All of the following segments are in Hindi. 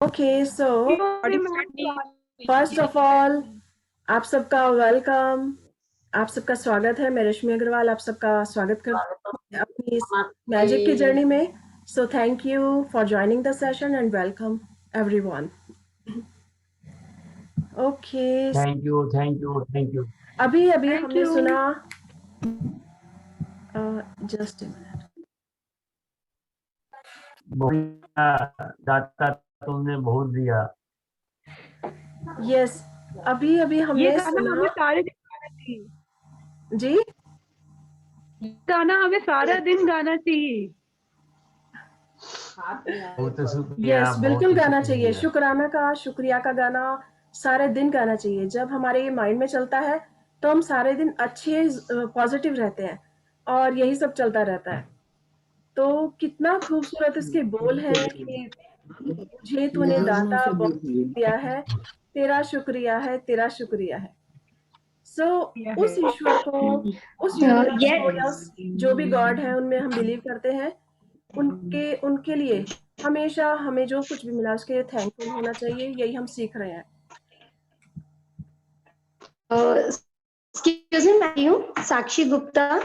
Okay, so first of all आप सबका वेलकम, आप सबका स्वागत है। मैं रश्मि अग्रवाल आप सबका स्वागत करती हूँ अपनी इस मैजिक की जर्नी में। So thank you for joining the session and welcome everyone. Okay, thank you thank you thank you. अभी हमने सुना जस्ट दाता तुमने बहुत दिया। यस, अभी हमने ये गाना सुना हमें सारे दिन गाना चाहिए। जी, ये गाना हमें सारा दिन गाना चाहिए। बहुत शुक्रिया, यस बिल्कुल गाना चाहिए। शुक्रिया का गाना सारे दिन गाना चाहिए। जब हमारे ये माइंड में चलता है तो हम सारे दिन अच्छे पॉजिटिव रहते हैं और यही सब चलता रहता है। तो कितना खूबसूरत इसके बोल है कि मुझे तूने दाता बहुत दिया है, तेरा शुक्रिया है। सो उस ईश्वर को, उस यूनिवर्स को या उस जो भी गॉड है उनमें हम बिलीव करते हैं, उनके लिए हमेशा हमें जो कुछ भी मिला उसके लिए थैंकफुल होना चाहिए। यही हम सीख रहे हैं। एक्सक्यूज मी, मैं हूँ साक्षी गुप्ता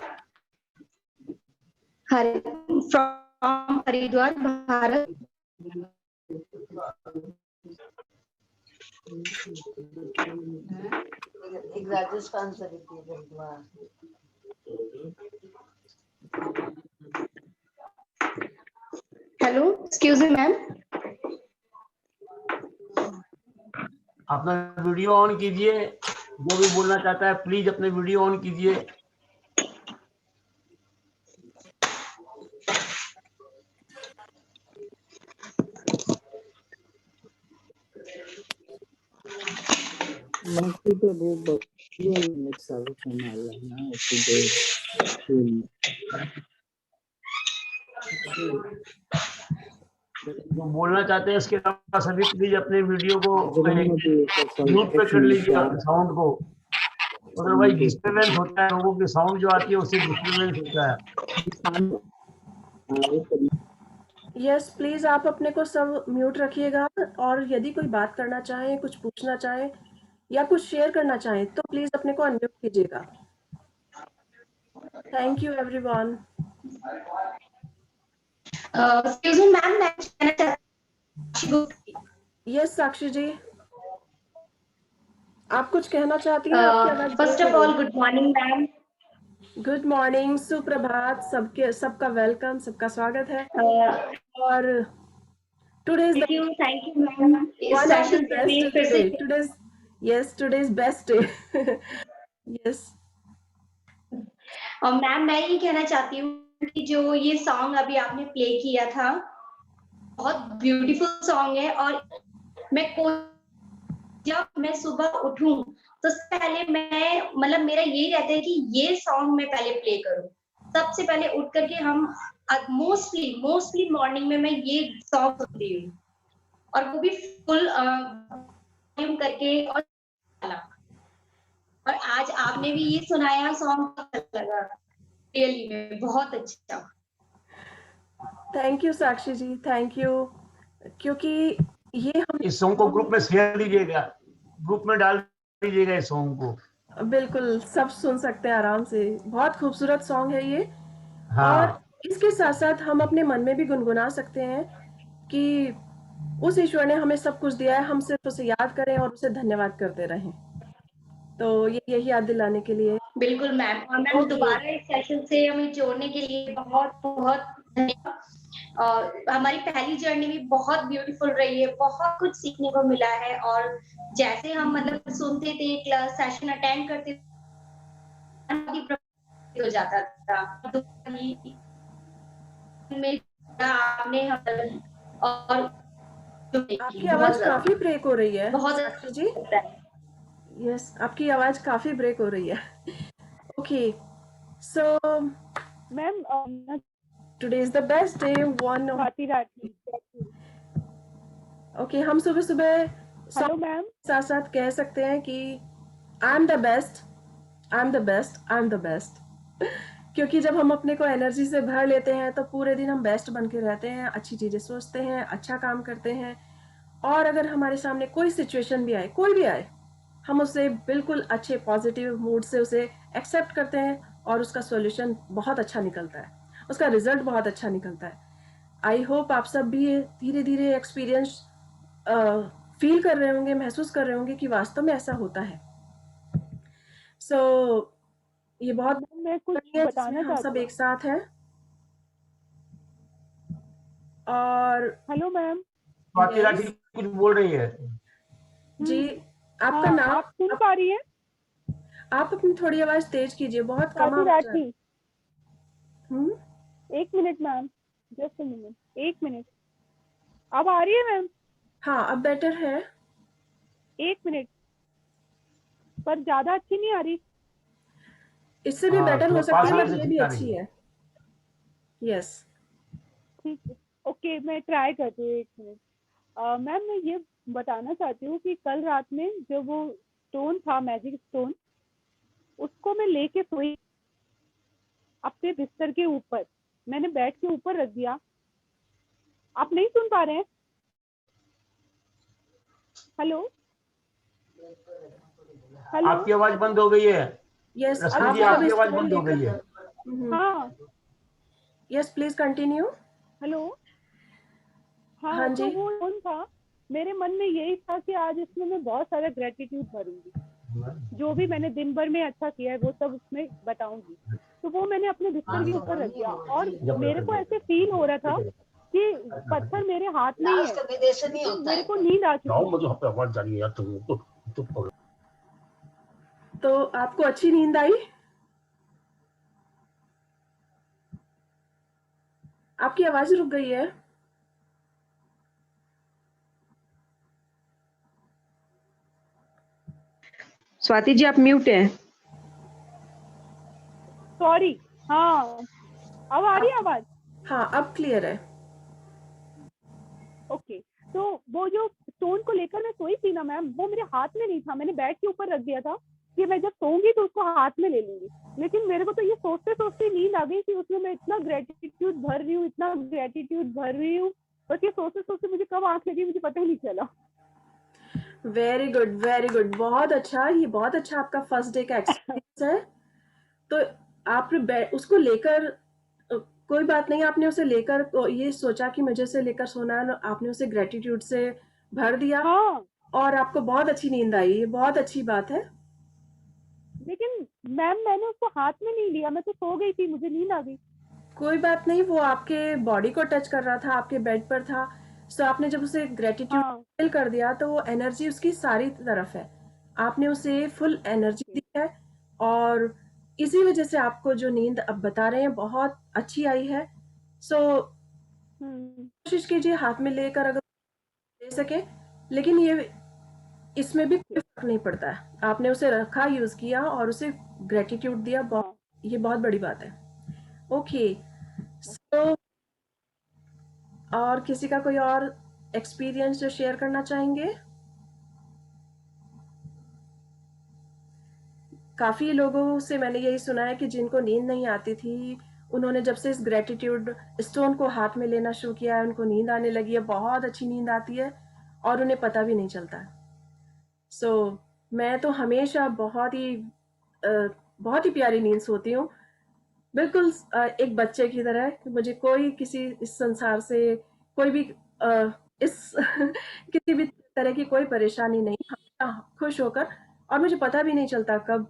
फ्रॉम हरिद्वार, भारत। एक राजस्थान से हेलो, एक्सक्यूज मी मैम। अपना वीडियो ऑन कीजिए। जो भी बोलना चाहता है प्लीज अपने वीडियो ऑन कीजिए। जो बोलना चाहते हैं इसके अलावा सभी प्लीज अपने वीडियो को म्यूट पे कर लीजिए, अपने साउंड को। अदरवाइज डिस्टरबेंस होता है, लोगों की साउंड जो आती है उससे डिस्टरबेंस होता है। यस प्लीज आप अपने को सब म्यूट रखिएगा और यदि कोई बात करना चाहे, कुछ पूछना चाहे या कुछ शेयर करना चाहे तो प्लीज अपने को अनम्यूट कीजिएगा। Thank you everyone. Excuse me ma'am, मैं कहना चाहती हूँ। यस साक्षी जी, आप कुछ कहना चाहती हैं? आपकी आवाज first of all good morning ma'am. Good morning, सुप्रभात, सबका वेलकम, सबका स्वागत है। और टुडेज थैंक यू मैम इस one of the सेशन से best हमें फिर से day. Today's best day. Yes. और मैम मैं ये कहना चाहती हूँ कि जो ये सॉन्ग अभी आपने प्ले किया था बहुत ब्यूटीफुल सॉन्ग है। और जब मैं सुबह उठूं तो सबसे पहले मैं मतलब मेरा यही रहता है कि ये सॉन्ग मैं पहले प्ले करूं। सबसे पहले उठ करके हम मोस्टली मॉर्निंग में मैं ये सॉन्ग सुनती हूँ और वो भी फुल वॉल्यूम करके। और आज आपने भी ये सुनाया सॉन्ग, अच्छा लगा रियली में, बहुत अच्छा। Thank you Sakshi ji, thank you. क्योंकि ये हम इस सॉन्ग को ग्रुप में शेयर दीजिएगा, ग्रुप में डाल दीजिएगा इस सॉन्ग को। बिल्कुल सब सुन सकते हैं आराम से। बहुत खूबसूरत सॉन्ग है ये। हाँ। और इसके साथ साथ हम अपने मन में भी गुनगुना सकते हैं कि उस ईश्वर ने हमें सब कुछ दिया है, हम सिर्फ उसे याद करें और उसे धन्यवाद करते रहें। तो यही याद दिलाने के लिए। बिल्कुल मैम। और मैम दोबारा इस सेशन से हमें जोड़ने के लिए बहुत बहुत धन्यवाद। हमारी पहली जर्नी भी बहुत ब्यूटीफुल रही है, बहुत कुछ सीखने को मिला है। और जैसे हम मतलब सुनते थे, क्लास सेशन अटेंड करते हो जाता था। आपने और आपकी आवाज काफी ब्रेक हो रही है बहुत साक्षी जी। यस, आपकी आवाज काफी ब्रेक हो रही है। Okay, so ma'am today is the best day one. Okay, हम सुबह सुबह हेलो मैम, साथ साथ कह सकते हैं कि I am the best, I am the best, I am the best. क्योंकि जब हम अपने को एनर्जी से भर लेते हैं तो पूरे दिन हम बेस्ट बन के रहते हैं, अच्छी चीजें सोचते हैं, अच्छा काम करते हैं और अगर हमारे सामने कोई सिचुएशन भी आए, कोई भी आए, हम उसे बिल्कुल अच्छे पॉजिटिव मूड से उसे एक्सेप्ट करते हैं और उसका सॉल्यूशन बहुत अच्छा निकलता है, उसका रिजल्ट बहुत अच्छा निकलता है। आई होप आप सब भी धीरे धीरे एक्सपीरियंस फील कर रहे होंगे, महसूस कर रहे होंगे कि वास्तव में ऐसा होता है। सो ये बहुत मैं कुछ है जिसमें बताना हम सब चाहती हूँ। एक साथ हैं। और hello ma'am. Swati Rathi yes कुछ बोल रही है। जी, आपका हाँ, नाम, आप सुन पा रही हैं? आप अपनी थोड़ी आवाज तेज कीजिए, बहुत कम स्वाति आवाज आ रही राठी। है। 1 minute ma'am, just a minute, 1 minute. अब आ रही है मैम? हाँ, अब बेटर है। 1 मिनट, पर ज्यादा अच्छी नहीं आ रही। इससे भी हाँ, बेटर थोड़ा हो सकती पास है, आने पर से ये भी ठीक आ रही अच्छी है। है। यस ठीक है, ओके, मैं ट्राई करती हूँ 1 मिनट। मैम, मैं ये बताना चाहती हूँ कि कल रात में जो वो स्टोन था, मैजिक स्टोन, उसको मैं लेके सोई अपने बिस्तर के ऊपर। मैंने बेड के ऊपर रख दिया। आप नहीं सुन पा रहे हैं? Hello hello. आपकी आवाज बंद हो गई है। यस, रश्मि आप जी, जब आपकी आवाज स्टोन बंद हो गई है। लेकर, हाँ, यस प्लीज कंटिन्यू। हेलो। हाँ हाँ, तो जी, वो कौन था, मेरे मन में यही था कि आज इसमें मैं बहुत सारा ग्रेटिट्यूड भरूंगी, जो भी मैंने दिन भर में अच्छा किया है वो सब उसमें बताऊंगी। तो वो मैंने अपने बिस्तर के ऊपर रख दिया और मेरे को ऐसे फील हो रहा था कि पत्थर मेरे हाथ में ही है, लास्ट विदेश नहीं लेकिन होता मेरे है। को नींद आ चुकी थी। मुझे यहाँ पे आवाज जा रही है यार, तुम तो आपको अच्छी नींद आई? आपकी आवाज रुक गई है। स्वाति जी, आप म्यूट हैं। सॉरी। हाँ, अब आ रही है आवाज? हाँ, अब क्लियर है। ओके। तो वो जो स्टोन को लेकर मैं सोई थी ना मैम, वो मेरे हाथ में नहीं था, मैंने बेड के ऊपर रख दिया था कि मैं जब सोऊंगी तो उसको हाथ में ले लूंगी। लेकिन मेरे को तो ये सोचते सोचते नींद आ गई कि उसमें मैं इतना ग्रेटिट्यूड भर रही हूँ, इतना ग्रेटिट्यूड भर रही हूँ, बस ये सोचते सोचते मुझे कब आंख लगी मुझे पता ही नहीं चला। वेरी गुड, वेरी गुड, बहुत अच्छा। ये बहुत अच्छा आपका फर्स्ट डे का एक्सपीरियंस है। तो आपने उसको लेकर कोई बात नहीं, आपने उसे लेकर ये सोचा कि मुझे उसे लेकर सोना है, आपने उसे ग्रेटिट्यूड से भर दिया हाँ, और आपको बहुत अच्छी नींद आई। ये बहुत अच्छी बात है। लेकिन मैम मैंने उसको हाथ में नहीं लिया, मैं तो सो गई थी, मुझे नींद आ गई। कोई बात नहीं, वो आपके बॉडी को टच कर रहा था, आपके बेड पर था। सो आपने जब उसे ग्रेटिट्यूड हाँ, फील कर दिया तो वो एनर्जी उसकी सारी तरफ है, आपने उसे फुल एनर्जी दी है। और इसी वजह से आपको जो नींद अब बता रहे हैं बहुत अच्छी आई है। सो कोशिश कीजिए हाथ में लेकर अगर ले सके, लेकिन ये इसमें भी कोई फर्क नहीं पड़ता है। आपने उसे रखा, यूज किया और उसे ग्रेटिट्यूड दिया, हाँ। ये बहुत बड़ी बात है। ओके, सो और किसी का कोई और एक्सपीरियंस जो शेयर करना चाहेंगे? काफी लोगों से मैंने यही सुना है कि जिनको नींद नहीं आती थी, उन्होंने जब से इस ग्रेटिट्यूड स्टोन को हाथ में लेना शुरू किया है, उनको नींद आने लगी है, बहुत अच्छी नींद आती है और उन्हें पता भी नहीं चलता। सो मैं तो हमेशा बहुत ही प्यारी नींद सोती हूँ, बिल्कुल एक बच्चे की तरह कि मुझे कोई किसी इस संसार से कोई भी इस किसी भी तरह की कोई परेशानी नहीं, हमेशा खुश होकर। और मुझे पता भी नहीं चलता कब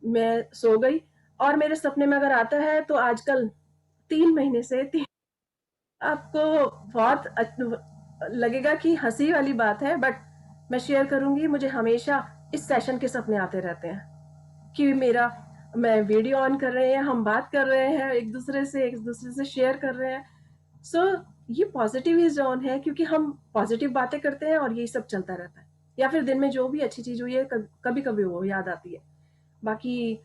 मैं सो गई। और मेरे सपने में अगर आता है तो आजकल 3 महीने से आपको लगेगा कि हंसी वाली बात है, बट मैं शेयर करूंगी, मुझे हमेशा इस सेशन के सपने आते रहते हैं कि मेरा मैं वीडियो ऑन कर रहे हैं, हम बात कर रहे हैं एक दूसरे से शेयर कर रहे हैं। सो ये पॉजिटिव ही जोन है, क्योंकि हम पॉजिटिव बातें करते हैं और यही सब चलता रहता है। या फिर दिन में जो भी अच्छी चीज हुई है कभी कभी वो याद आती है। बाकी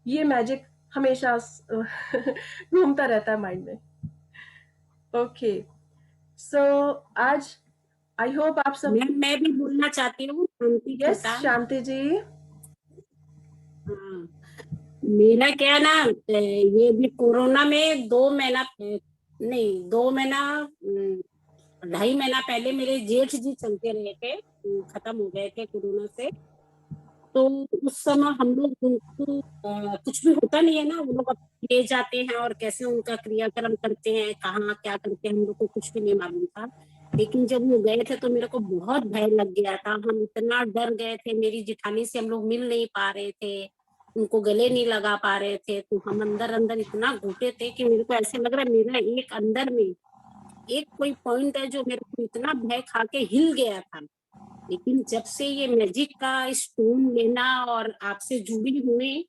ये मैजिक हमेशा घूमता रहता है माइंड में। ओके, सो आज आई होप आप सब। मैम, मैं भी बोलना चाहती हूँ, शांति यस छोटा। शांति जी। हाँ, मेरा क्या ना, ये भी कोरोना में 2 महीना नहीं, 2 महीना 2.5 महीना पहले मेरे जेठ जी चलते रहे थे, खत्म हो गए थे कोरोना से। तो उस समय हम लोग उनको कुछ भी होता नहीं है ना, वो लोग ले जाते हैं और कैसे उनका क्रियाक्रम करते हैं, कहाँ क्या करते हैं, हम लोग को कुछ भी नहीं मालूम था। लेकिन जब वो गए थे तो मेरे को बहुत भय लग गया था, हम इतना डर गए थे। मेरी जिठानी से हम लोग मिल नहीं पा रहे थे, उनको गले नहीं लगा पा रहे थे, तो हम अंदर अंदर इतना घुटे थे कि मेरे को ऐसे लग रहा है मेरा एक अंदर में एक कोई पॉइंट है जो मेरे को इतना भय खा के हिल गया था। लेकिन जब से ये मैजिक का स्टोन लेना और आपसे जुड़ी हुई,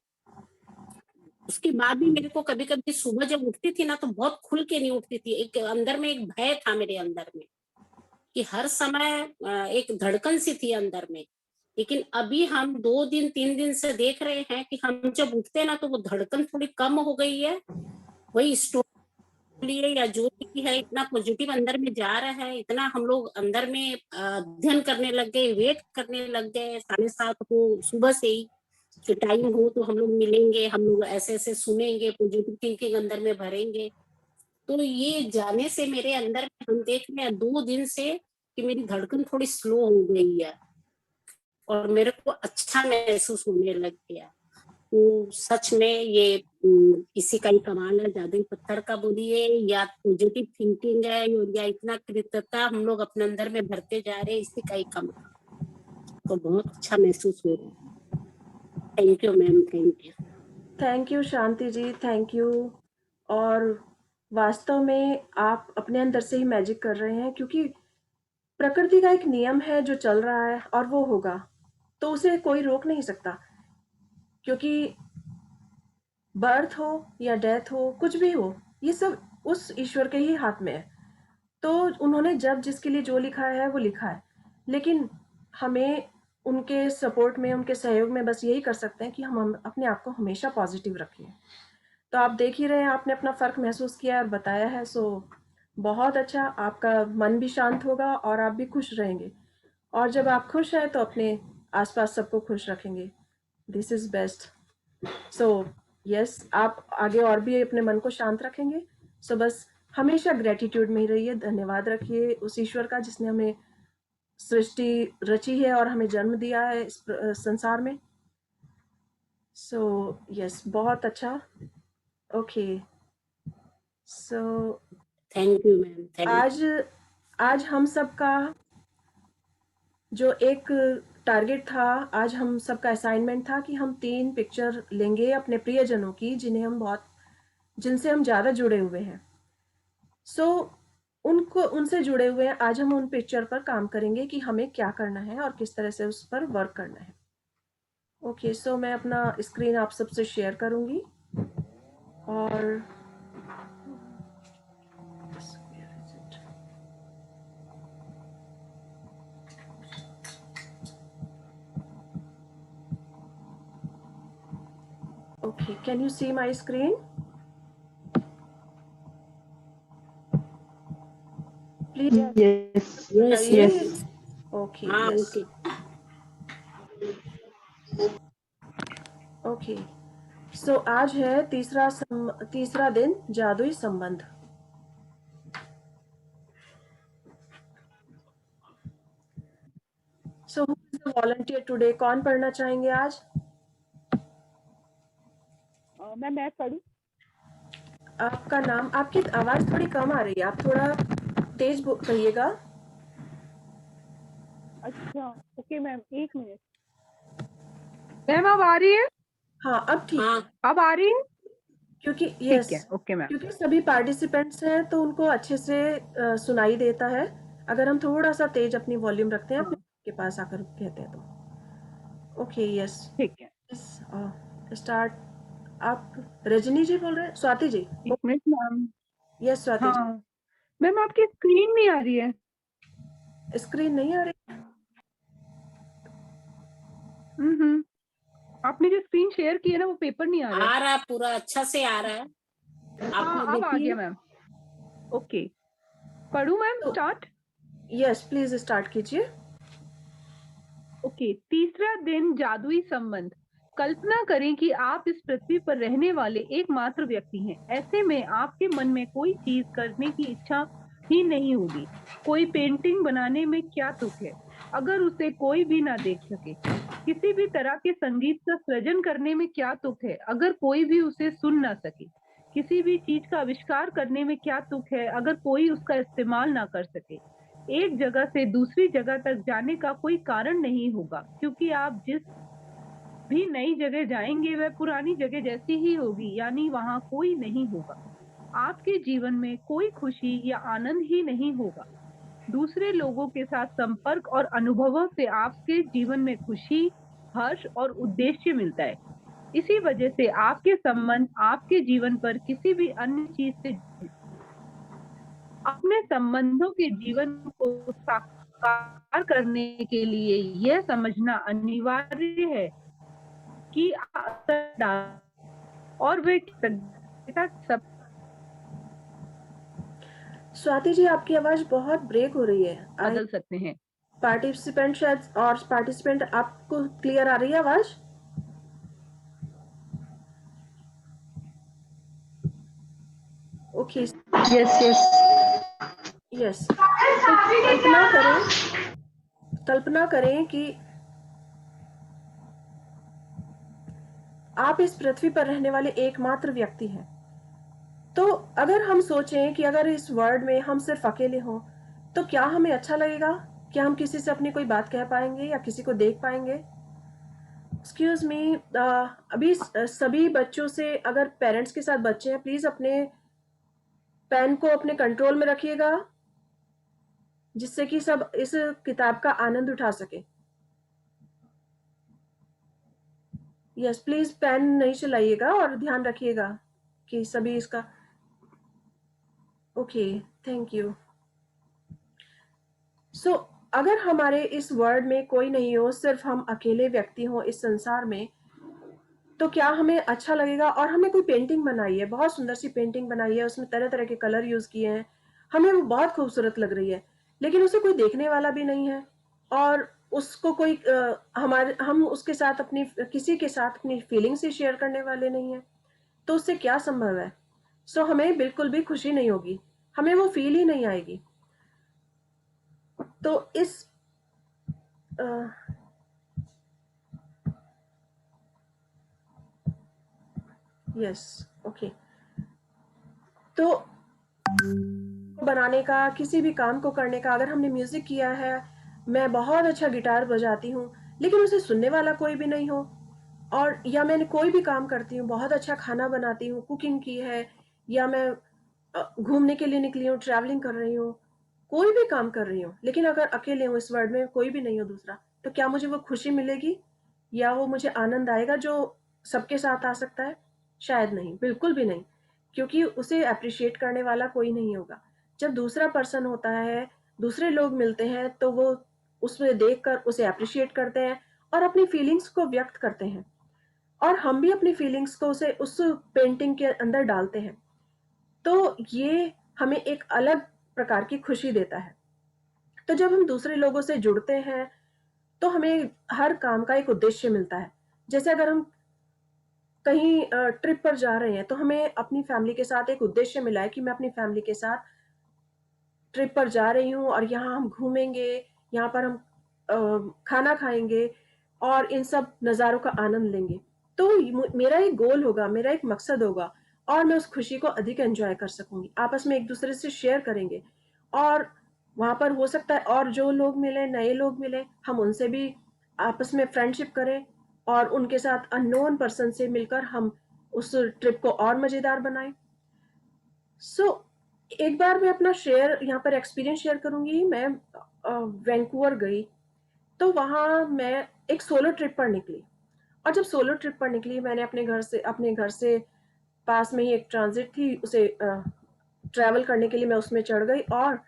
उसके बाद भी मेरे को कभी कभी सुबह जब उठती थी ना तो बहुत खुल के नहीं उठती थी। एक अंदर में एक भय था मेरे अंदर में कि हर समय एक धड़कन सी थी अंदर में। लेकिन अभी हम 2 दिन 3 दिन से देख रहे हैं कि हम जब उठते हैं ना तो वो धड़कन थोड़ी कम हो गई है। वही स्टोन लिए या जो भी है, इतना पॉजिटिव अंदर में जा रहा है, इतना हम लोग अंदर में अध्ययन करने लग गए, वेट करने लग गए 7:30 को सुबह से ही कि टाइम हो तो हम लोग मिलेंगे, हम लोग ऐसे ऐसे सुनेंगे, पॉजिटिव थिंकिंग अंदर में भरेंगे। तो ये जाने से मेरे अंदर में हम देख रहे हैं 2 दिन से कि मेरी धड़कन थोड़ी स्लो हो गई है और मेरे को अच्छा महसूस होने लग गया। तो सच में ये इसी का ही कमाल है, जादुई पत्थर का बोलिए या पॉजिटिव थिंकिंग है, और या इतना कृतज्ञता हम लोग अपने अंदर में भरते जा रहे हैं, इसी का ही कमाल। तो बहुत अच्छा महसूस हो रहा है। Thank you ma'am, thank you. Thank you Shanti ji, thank you. और वास्तव में आप अपने अंदर से ही मैजिक कर रहे हैं, क्योंकि प्रकृति का एक नियम है जो चल रहा है और वो होगा, तो उसे कोई रोक नहीं सकता। क्योंकि बर्थ हो या डेथ हो, कुछ भी हो, ये सब उस ईश्वर के ही हाथ में है। तो उन्होंने जब जिसके लिए जो लिखा है वो लिखा है, लेकिन हमें उनके सपोर्ट में, उनके सहयोग में बस यही कर सकते हैं कि हम अपने आप को हमेशा पॉजिटिव रखें। तो आप देख ही रहे हैं, आपने अपना फ़र्क महसूस किया और बताया है, सो बहुत अच्छा। आपका मन भी शांत होगा और आप भी खुश रहेंगे, और जब आप खुश हैं तो अपने आसपास सबको खुश रखेंगे। This is best. So yes, आप आगे और भी अपने मन को शांत रखेंगे। सो बस हमेशा ग्रेटिट्यूड में ही रहिए, धन्यवाद रखिए उस ईश्वर का जिसने हमें सृष्टि रची है और हमें जन्म दिया है इस संसार में। सो यस, बहुत अच्छा। Okay, so thank you ma'am. आज हम सबका जो एक टारगेट था, आज हम सबका असाइनमेंट था कि हम 3 पिक्चर लेंगे अपने प्रियजनों की, जिनसे हम ज़्यादा जुड़े हुए हैं। सो उनसे जुड़े हुए हैं। आज हम उन पिक्चर पर काम करेंगे कि हमें क्या करना है और किस तरह से उस पर वर्क करना है। ओके, सो मैं अपना स्क्रीन आप सबसे शेयर करूंगी और okay, can you see my screen? Please. Yes yes. Okay, हाँ यस। ओके। ओके, सो आज है तीसरा दिन जादुई संबंध। So who is the volunteer today? कौन पढ़ना चाहेंगे आज? मैं पढ़ूं? आपका नाम, आपकी आवाज थोड़ी कम आ रही है, आप थोड़ा तेज कहिएगा। अच्छा ओके मैम, 1 मिनट। मैम अब आ रही है? हाँ, अब ठीक है। अब आ रही है? क्योंकि ठीक है, ओके मैम। क्योंकि सभी पार्टिसिपेंट्स हैं तो उनको अच्छे से सुनाई देता है। अगर हम थोड़ा सा तेज अपनी वॉल्यूम रखते हैं, अपने के पास आकर कहते हैं तो। ओके, यस, ठीक है। स्टार्ट। आप रजनी जी बोल रहे हैं? Swati ji? 1 minute ma'am. Yes Swati ji. हाँ मैम, आपकी स्क्रीन नहीं आ रही है। स्क्रीन नहीं आ रही? आपने जो स्क्रीन शेयर की है ना, वो पेपर नहीं आ रहा है। आ रहा, पूरा अच्छा से आ रहा है। हाँ, अब आ गया मैम। ओके, पढ़ूं ma'am? Start. Yes, please start कीजिए। ओके, तीसरा दिन जादुई संबंध। कल्पना करें कि आप इस पृथ्वी पर रहने वाले एकमात्र व्यक्ति हैं। ऐसे में आपके मन में कोई चीज करने की इच्छा ही नहीं होगी। कोई पेंटिंग बनाने में क्या तुक है अगर उसे कोई भी ना देख सके। किसी भी तरह के संगीत का सृजन करने में क्या तुक है अगर कोई भी उसे सुन ना सके। किसी भी चीज का आविष्कार करने में क्या तुक है अगर कोई उसका इस्तेमाल ना कर सके। एक जगह से दूसरी जगह तक जाने का कोई कारण नहीं होगा, क्योंकि आप जिस भी नई जगह जाएंगे वह पुरानी जगह जैसी ही होगी, यानी वहां कोई नहीं होगा। आपके जीवन में कोई खुशी या आनंद ही नहीं होगा। दूसरे लोगों के साथ संपर्क और अनुभवों से आपके जीवन में खुशी, हर्ष और उद्देश्य मिलता है। इसी वजह से आपके संबंध आपके जीवन पर किसी भी अन्य चीज से अपने संबंधों के जीवन को साकार करने के लिए यह समझना अनिवार्य है कि असर डाल और वे सब। स्वाति जी, आपकी आवाज बहुत ब्रेक हो रही है। बदल सकते हैं। पार्टिसिपेंट शायद और पार्टिसिपेंट, आपको क्लियर आ रही है आवाज? Okay, yes. कल्पना करें कि आप इस पृथ्वी पर रहने वाले एकमात्र व्यक्ति हैं। तो अगर हम सोचें कि अगर इस वर्ल्ड में हम सिर्फ अकेले हों तो क्या हमें अच्छा लगेगा? क्या हम किसी से अपनी कोई बात कह पाएंगे या किसी को देख पाएंगे? एक्सक्यूज मी, अभी सभी बच्चों से, अगर पेरेंट्स के साथ बच्चे हैं, प्लीज अपने पेन को अपने कंट्रोल में रखिएगा, जिससे कि सब इस किताब का आनंद उठा सके। यस, प्लीज पेन नहीं चलाइएगा और ध्यान रखिएगा कि सभी इसका। Okay, thank you. सो अगर हमारे इस वर्ल्ड में कोई नहीं हो, सिर्फ हम अकेले व्यक्ति हों इस संसार में, तो क्या हमें अच्छा लगेगा? और हमने कोई पेंटिंग बनाई है, बहुत सुंदर सी पेंटिंग बनाई है, उसमें तरह तरह के कलर यूज किए हैं, हमें वो बहुत खूबसूरत लग रही है, लेकिन उसे कोई देखने वाला भी नहीं है और उसको कोई हम उसके साथ अपनी किसी के साथ अपनी फीलिंग्स ही शेयर करने वाले नहीं है, तो उससे क्या संभव है? सो हमें बिल्कुल भी खुशी नहीं होगी, हमें वो फील ही नहीं आएगी। तो इस यस, ओके। तो बनाने का, किसी भी काम को करने का, अगर हमने म्यूजिक किया है, मैं बहुत अच्छा गिटार बजाती हूँ लेकिन उसे सुनने वाला कोई भी नहीं हो, और या मैंने कोई भी काम करती हूँ, बहुत अच्छा खाना बनाती हूँ, कुकिंग की है, या मैं घूमने के लिए निकली हूँ, ट्रैवलिंग कर रही हूँ, कोई भी काम कर रही हूँ, लेकिन अगर अकेले हूँ, इस वर्ल्ड में कोई भी नहीं हो दूसरा, तो क्या मुझे वो खुशी मिलेगी या वो मुझे आनंद आएगा जो सबके साथ आ सकता है? शायद नहीं, बिल्कुल भी नहीं, क्योंकि उसे अप्रिशिएट करने वाला कोई नहीं होगा। जब दूसरा पर्सन होता है, दूसरे लोग मिलते हैं, तो वो उसमें देखकर उसे अप्रिशिएट करते हैं और अपनी फीलिंग्स को व्यक्त करते हैं, और हम भी अपनी फीलिंग्स को उसे उस पेंटिंग के अंदर डालते हैं। तो ये हमें एक अलग प्रकार की खुशी देता है। तो जब हम दूसरे लोगों से जुड़ते हैं तो हमें हर काम का एक उद्देश्य मिलता है। जैसे अगर हम कहीं ट्रिप पर जा रहे हैं तो हमें अपनी फैमिली के साथ एक उद्देश्य मिला है कि मैं अपनी फैमिली के साथ ट्रिप पर जा रही हूँ और यहाँ हम घूमेंगे, यहाँ पर हम खाना खाएंगे और इन सब नज़ारों का आनंद लेंगे। तो मेरा एक गोल होगा, मेरा एक मकसद होगा, और मैं उस खुशी को अधिक एंजॉय कर सकूंगी। आपस में एक दूसरे से शेयर करेंगे और वहां पर हो सकता है और जो लोग मिले, नए लोग मिले, हम उनसे भी आपस में फ्रेंडशिप करें और उनके साथ अननोन पर्सन से मिलकर हम उस ट्रिप को और मजेदार बनाएं। सो एक बार मैं अपना यहाँ पर एक्सपीरियंस शेयर करूंगी। मैं वैंकूवर गई, तो वहां मैं एक सोलो ट्रिप पर निकली, और जब सोलो ट्रिप पर निकली, मैंने अपने घर से पास में ही एक ट्रांजिट थी, उसे ट्रैवल करने के लिए मैं उसमें चढ़ गई और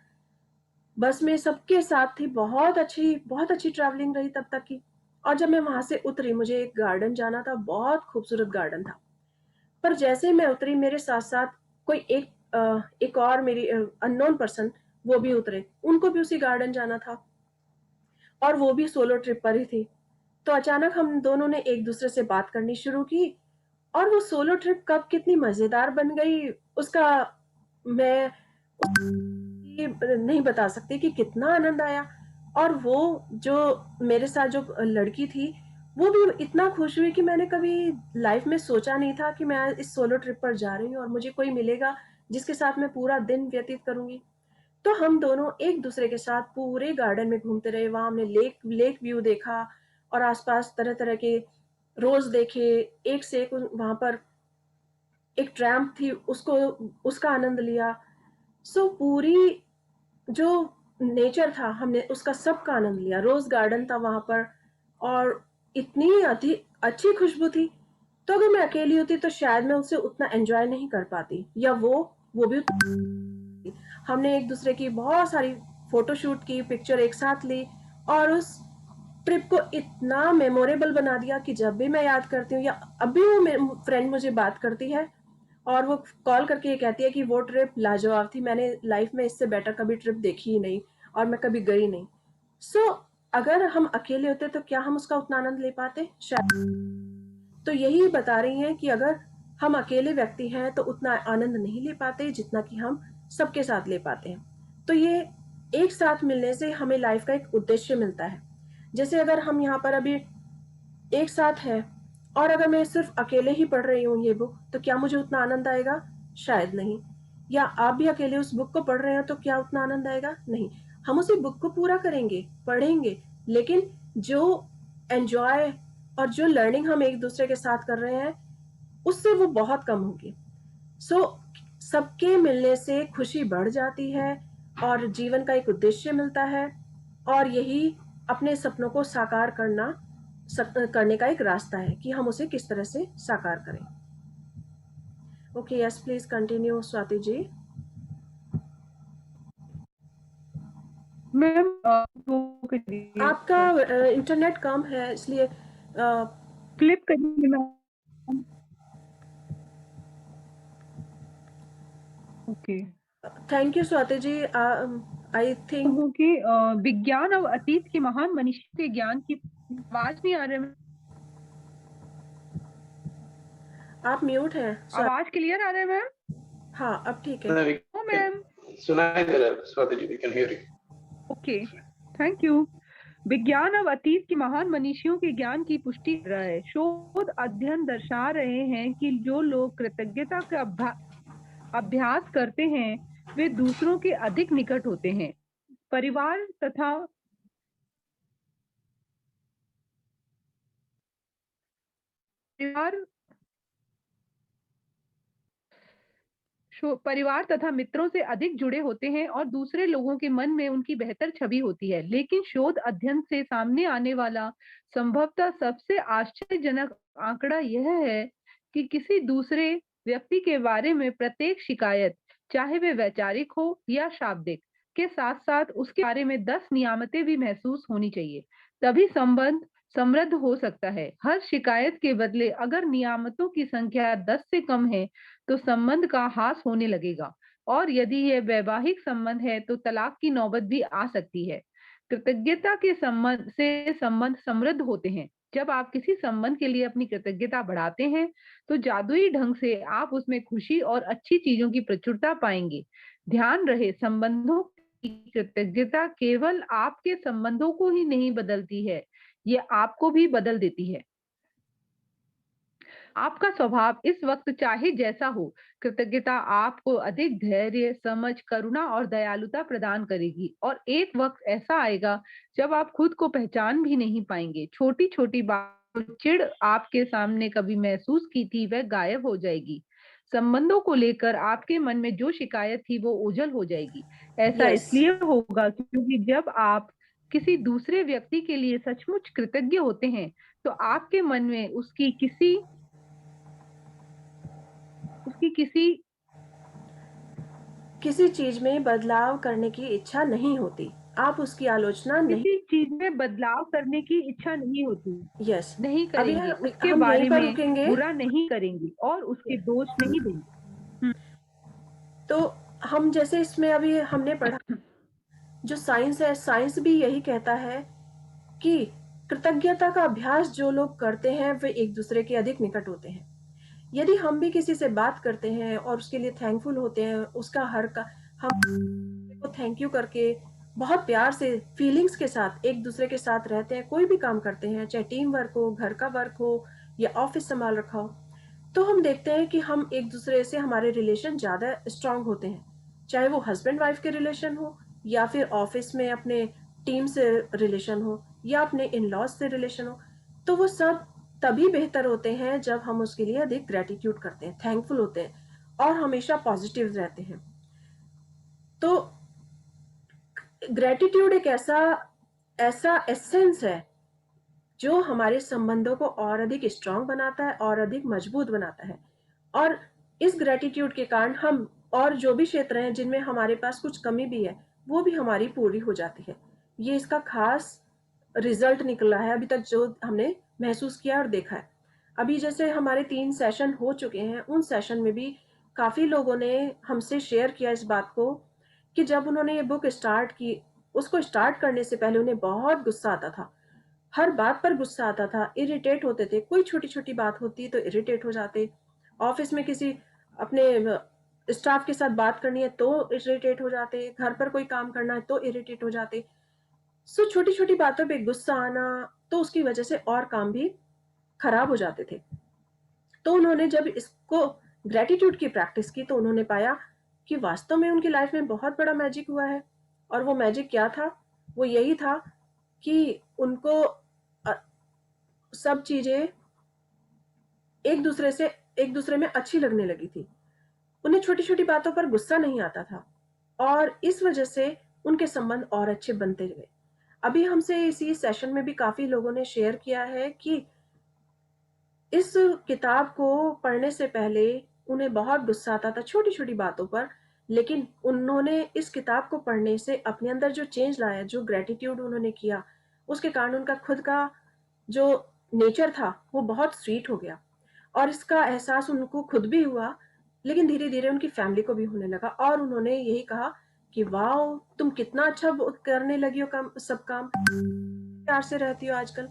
बस में सबके साथ थी। बहुत अच्छी ट्रैवलिंग रही तब तक की। और जब मैं वहां से उतरी, मुझे एक गार्डन जाना था, बहुत खूबसूरत गार्डन था, पर जैसे मैं उतरी, मेरे साथ साथ कोई एक और मेरी अननोन पर्सन वो भी उतरे, उनको भी उसी गार्डन जाना था और वो भी सोलो ट्रिप पर ही थी। तो अचानक हम दोनों ने एक दूसरे से बात करनी शुरू की, और वो सोलो ट्रिप कब कितनी मजेदार बन गई, उसका मैं ये नहीं बता सकती कि कितना आनंद आया। और वो जो मेरे साथ जो लड़की थी, वो भी इतना खुश हुई कि मैंने कभी लाइफ में सोचा नहीं था कि मैं इस सोलो ट्रिप पर जा रही हूँ और मुझे कोई मिलेगा जिसके साथ मैं पूरा दिन व्यतीत करूंगी। तो हम दोनों एक दूसरे के साथ पूरे गार्डन में घूमते रहे। वहां हमने लेक व्यू देखा और आसपास तरह तरह के रोज देखे। एक से एक वहां पर एक ट्रैम्प थी, उसका आनंद लिया। सो पूरी जो नेचर था, हमने उसका सबका आनंद लिया। रोज गार्डन था वहां पर और इतनी अधिक अच्छी खुशबू थी। तो अगर मैं अकेली होती तो शायद मैं उसे उतना एंजॉय नहीं कर पाती, या वो भी। हमने एक दूसरे की बहुत सारी फोटो शूट की, पिक्चर एक साथ ली और उस ट्रिप को इतना मेमोरेबल बना दिया कि जब भी मैं याद करती हूँ, या अभी वो फ्रेंड मुझे बात करती है और वो कॉल करके ये कहती है कि वो ट्रिप लाजवाब थी, मैंने लाइफ में इससे बेटर कभी ट्रिप देखी ही नहीं और मैं कभी गई नहीं। सो अगर हम अकेले होते तो क्या हम उसका उतना आनंद ले पाते? शायद। तो यही बता रही हैं कि अगर हम अकेले व्यक्ति हैं तो उतना आनंद नहीं ले पाते जितना कि हम सबके साथ ले पाते हैं। तो ये एक साथ मिलने से हमें लाइफ का एक उद्देश्य मिलता है। जैसे अगर हम यहाँ पर अभी एक साथ हैं और अगर मैं सिर्फ अकेले ही पढ़ रही हूँ ये बुक, तो क्या मुझे उतना आनंद आएगा? शायद नहीं। या आप भी अकेले उस बुक को पढ़ रहे हैं तो क्या उतना आनंद आएगा? नहीं। हम उसी बुक को पूरा करेंगे, पढ़ेंगे, लेकिन जो एंजॉय और जो लर्निंग हम एक दूसरे के साथ कर रहे हैं उससे वो बहुत कम होगी। सो सबके मिलने से खुशी बढ़ जाती है और जीवन का एक उद्देश्य मिलता है, और यही अपने सपनों को साकार करने का एक रास्ता है कि हम उसे किस तरह से साकार करें। Okay, yes please continue Swati ji. Ma'am आपका इंटरनेट कम है इसलिए क्लिप करिए ma'am. Okay, thank you Swati ji. I think कि विज्ञान और अतीत के महान मनुष्य के ज्ञान की आवाज नहीं आ रही है। आप म्यूट हैं। आवाज क्लियर आ रहा है मैम? हाँ, अब ठीक है। मैम सुनाई दे रहा है Swati ji, we can hear you. Okay, thank you. विज्ञान अब अतीत के महान मनीषियों के ज्ञान की पुष्टि कर रहा है। शोध अध्ययन दर्शा रहे हैं कि जो लोग कृतज्ञता का अभ्यास करते हैं वे दूसरों के अधिक निकट होते हैं। परिवार तथा मित्रों से अधिक जुड़े होते हैं और दूसरे लोगों के मन में उनकी बेहतर छवि होती है। लेकिन शोध अध्ययन से सामने आने वाला संभवतः सबसे आश्चर्यजनक आंकड़ा यह है कि किसी दूसरे व्यक्ति के बारे में प्रत्येक शिकायत, चाहे वे वैचारिक हो या शाब्दिक, के साथ साथ उसके बारे में 10 नियामतें भी महसूस होनी चाहिए, तभी संबंध समृद्ध हो सकता है। हर शिकायत के बदले अगर नियामतों की संख्या 10 से कम है तो संबंध का ह्रास होने लगेगा, और यदि यह वैवाहिक संबंध है तो तलाक की नौबत भी आ सकती है। कृतज्ञता के संबंध समृद्ध होते हैं। जब आप किसी संबंध के लिए अपनी कृतज्ञता बढ़ाते हैं तो जादुई ढंग से आप उसमें खुशी और अच्छी चीजों की प्रचुरता पाएंगे। ध्यान रहे, संबंधों की कृतज्ञता केवल आपके संबंधों को ही नहीं बदलती है, यह आपको भी बदल देती है। आपका स्वभाव इस वक्त चाहे जैसा हो, कृतज्ञता आपको अधिक धैर्य, समझ, करुणा और दयालुता प्रदान करेगी। और एक वक्त ऐसा आएगा जब आप खुद को पहचान भी नहीं पाएंगे। छोटी छोटी बातों चिढ़ आपके सामने कभी महसूस की थी वह गायब हो जाएगी। संबंधों को लेकर आपके मन में जो शिकायत थी वो ओझल हो जाएगी। ऐसा इसलिए होगा क्योंकि जब आप किसी दूसरे व्यक्ति के लिए सचमुच कृतज्ञ होते हैं तो आपके मन में उसकी किसी चीज में बदलाव करने की इच्छा नहीं होती। आप उसकी आलोचना किसी चीज में बदलाव करने की इच्छा नहीं होती। यस नहीं करेंगे, उसके हम बारे यहीं पर में रुकेंगे। बुरा नहीं करेंगे और उसके दोष नहीं देंगे। तो हम जैसे इसमें अभी हमने पढ़ा, जो साइंस है, साइंस भी यही कहता है कि कृतज्ञता का अभ्यास जो लोग करते हैं वे एक दूसरे के अधिक निकट होते हैं। यदि हम भी किसी से बात करते हैं और उसके लिए थैंकफुल होते हैं, उसका हर का हम को थैंक यू करके बहुत प्यार से फीलिंग्स के साथ एक दूसरे के साथ रहते हैं, कोई भी काम करते हैं, चाहे टीम वर्क हो, घर का वर्क हो या ऑफिस संभाल रखा हो, तो हम देखते हैं कि हम एक दूसरे से हमारे रिलेशन ज़्यादा स्ट्रांग होते हैं, चाहे वो हस्बैंड वाइफ के रिलेशन हो या फिर ऑफिस में अपने टीम से रिलेशन हो या अपने इन लॉज से रिलेशन हो। तो वो सब तभी बेहतर होते हैं जब हम उसके लिए अधिक ग्रेटिट्यूड करते हैं, थैंकफुल होते हैं और हमेशा पॉजिटिव रहते हैं। तो ग्रेटिट्यूड एक ऐसा ऐसा एसेंस है जो हमारे संबंधों को और अधिक स्ट्रांग बनाता है और अधिक मजबूत बनाता है। और इस ग्रेटिट्यूड के कारण हम और जो भी क्षेत्र हैं जिनमें हमारे पास कुछ कमी भी है, वो भी हमारी पूरी हो जाती है। ये इसका खास रिजल्ट निकला है अभी तक जो हमने महसूस किया और देखा है। अभी जैसे हमारे 3 सेशन हो चुके हैं, उन सेशन में भी काफ़ी लोगों ने हमसे शेयर किया इस बात को कि जब उन्होंने ये बुक स्टार्ट की, उसको स्टार्ट करने से पहले उन्हें बहुत गुस्सा आता था, हर बात पर गुस्सा आता था, इरिटेट होते थे, कोई छोटी-छोटी बात होती तो इरिटेट हो जाते, ऑफिस में किसी अपने स्टाफ के साथ बात करनी है तो इरिटेट हो जाते, घर पर कोई काम करना है तो इरिटेट हो जाते। सो छोटी-छोटी बातों पे गुस्सा आना, तो उसकी वजह से और काम भी खराब हो जाते थे। तो उन्होंने जब इसको ग्रेटिट्यूड की प्रैक्टिस की तो उन्होंने पाया कि वास्तव में उनकी लाइफ में बहुत बड़ा मैजिक हुआ है। और वो मैजिक क्या था? वो यही था कि उनको सब चीजें एक दूसरे में अच्छी लगने लगी थी। उन्हें छोटी-छोटी बातों पर गुस्सा नहीं आता था और इस वजह से उनके संबंध और अच्छे बनते गए। अभी हमसे इसी सेशन में भी काफ़ी लोगों ने शेयर किया है कि इस किताब को पढ़ने से पहले उन्हें बहुत गुस्सा आता था छोटी-छोटी बातों पर, लेकिन उन्होंने इस किताब को पढ़ने से अपने अंदर जो चेंज लाया, जो ग्रेटिट्यूड उन्होंने किया, उसके कारण उनका खुद का जो नेचर था, वो बहुत स्वीट हो गया और इसका एहसास उनको खुद भी हुआ, लेकिन धीरे-धीरे उनकी फैमिली को भी होने लगा और उन्होंने यही कहा कि वाओ! तुम कितना अच्छा करने लगी हो सब काम, प्यार से रहती हो आजकल।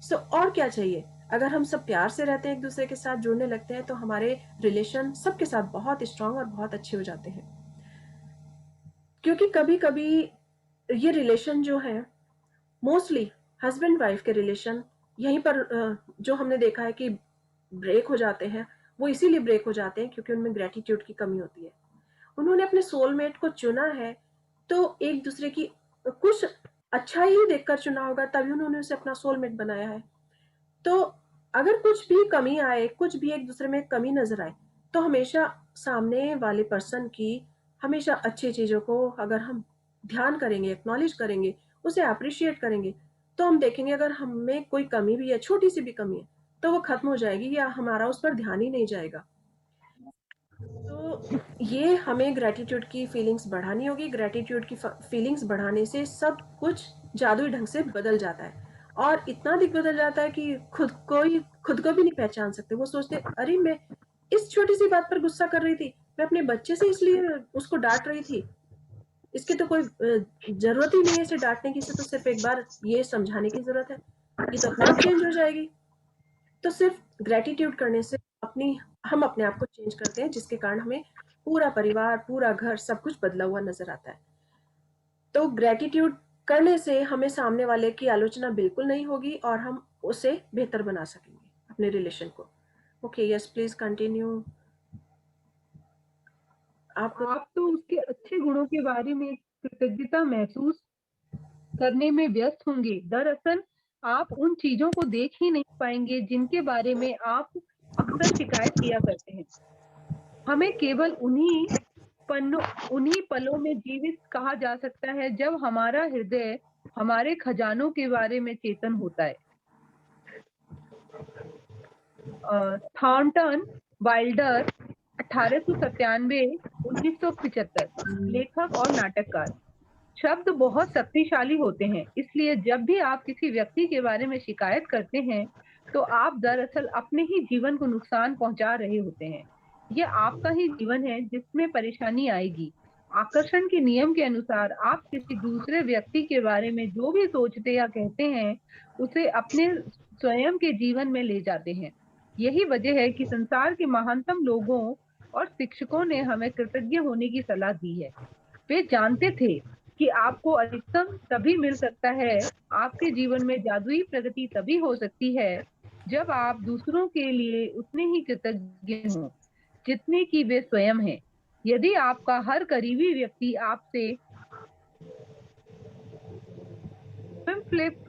सो और क्या चाहिए? अगर हम सब प्यार से रहते हैं, एक दूसरे के साथ जुड़ने लगते हैं, तो हमारे रिलेशन सबके साथ बहुत स्ट्रांग और बहुत अच्छे हो जाते हैं। क्योंकि कभी-कभी ये रिलेशन जो है, मोस्टली हस्बैंड वाइफ के रिलेशन यहीं पर जो हमने देखा है कि ब्रेक हो जाते हैं, वो इसीलिए ब्रेक हो जाते हैं क्योंकि उनमें ग्रेटिट्यूड की कमी होती है। उन्होंने अपने सोलमेट को चुना है, तो एक दूसरे की कुछ अच्छा ही देखकर चुना होगा, तभी उन्होंने उसे अपना सोलमेट बनाया है। तो अगर कुछ भी कमी आए, कुछ भी एक दूसरे में कमी नजर आए, तो हमेशा सामने वाले पर्सन की हमेशा अच्छी चीजों को अगर हम ध्यान करेंगे, एक्नॉलेज करेंगे, उसे अप्रिशिएट करेंगे, तो हम देखेंगे अगर हम में कोई कमी भी है, छोटी सी भी कमी है, तो वो खत्म हो जाएगी या हमारा उस पर ध्यान ही नहीं जाएगा। तो ये हमें ग्रेटिट्यूड की फीलिंग्स बढ़ानी होगी। ग्रेटिट्यूड की फीलिंग्स बढ़ाने से सब कुछ जादुई ढंग से बदल जाता है और इतना अधिक बदल जाता है कि खुद को भी नहीं पहचान सकते। वो सोचते अरे मैं इस छोटी सी बात पर गुस्सा कर रही थी, मैं अपने बच्चे से इसलिए उसको डांट रही थी, इसकी तो कोई जरूरत ही नहीं है इसे डांटने की, इसे तो सिर्फ एक बार ये समझाने की जरूरत है, ये तो अपने आप चेंज हो जाएगी। तो सिर्फ ग्रेटिट्यूड करने से हम अपने आप को चेंज करते हैं, जिसके कारण हमें पूरा परिवार, पूरा घर, सब कुछ बदला हुआ नजर आता है। तो ग्रेटिट्यूड करने से हमें सामने वाले की आलोचना बिल्कुल नहीं होगी और हम उसे बेहतर बना सकेंगे अपने रिलेशन को। Okay, yes please continue. आप तो उसके अच्छे गुणों के बारे में कृतज्ञता महसूस करने में व्यस्त होंगे। दरअसल आप उन चीजों को देख ही नहीं पाएंगे जिनके बारे में आप अक्सर शिकायत किया करते हैं। हमें केवल उन्हीं पलों में जीवित कहा जा सकता है जब हमारा हृदय हमारे खजानों के बारे में चेतन होता है। थॉर्नटन वाइल्डर 1897-1975 लेखक और नाटककार। शब्द बहुत शक्तिशाली होते हैं, इसलिए जब भी आप किसी व्यक्ति के बारे में शिकायत करते हैं तो आप दरअसल अपने ही जीवन को नुकसान पहुंचा रहे होते हैं। यह आपका ही जीवन है जिसमें परेशानी आएगी। आकर्षण के नियम के अनुसार आप किसी दूसरे व्यक्ति के बारे में जो भी सोचते या कहते हैं उसे अपने स्वयं के जीवन में ले जाते हैं। यही वजह है कि संसार के महानतम लोगों और शिक्षकों ने हमें कृतज्ञ होने की सलाह दी है। वे जानते थे कि आपको अधिकतम तभी मिल सकता है, आपके जीवन में जादुई प्रगति तभी हो सकती है जब आप दूसरों के लिए उतने ही कृतज्ञ हों जितने कि वे स्वयं हैं। यदि आपका हर करीबी व्यक्ति आपसे फ्लिप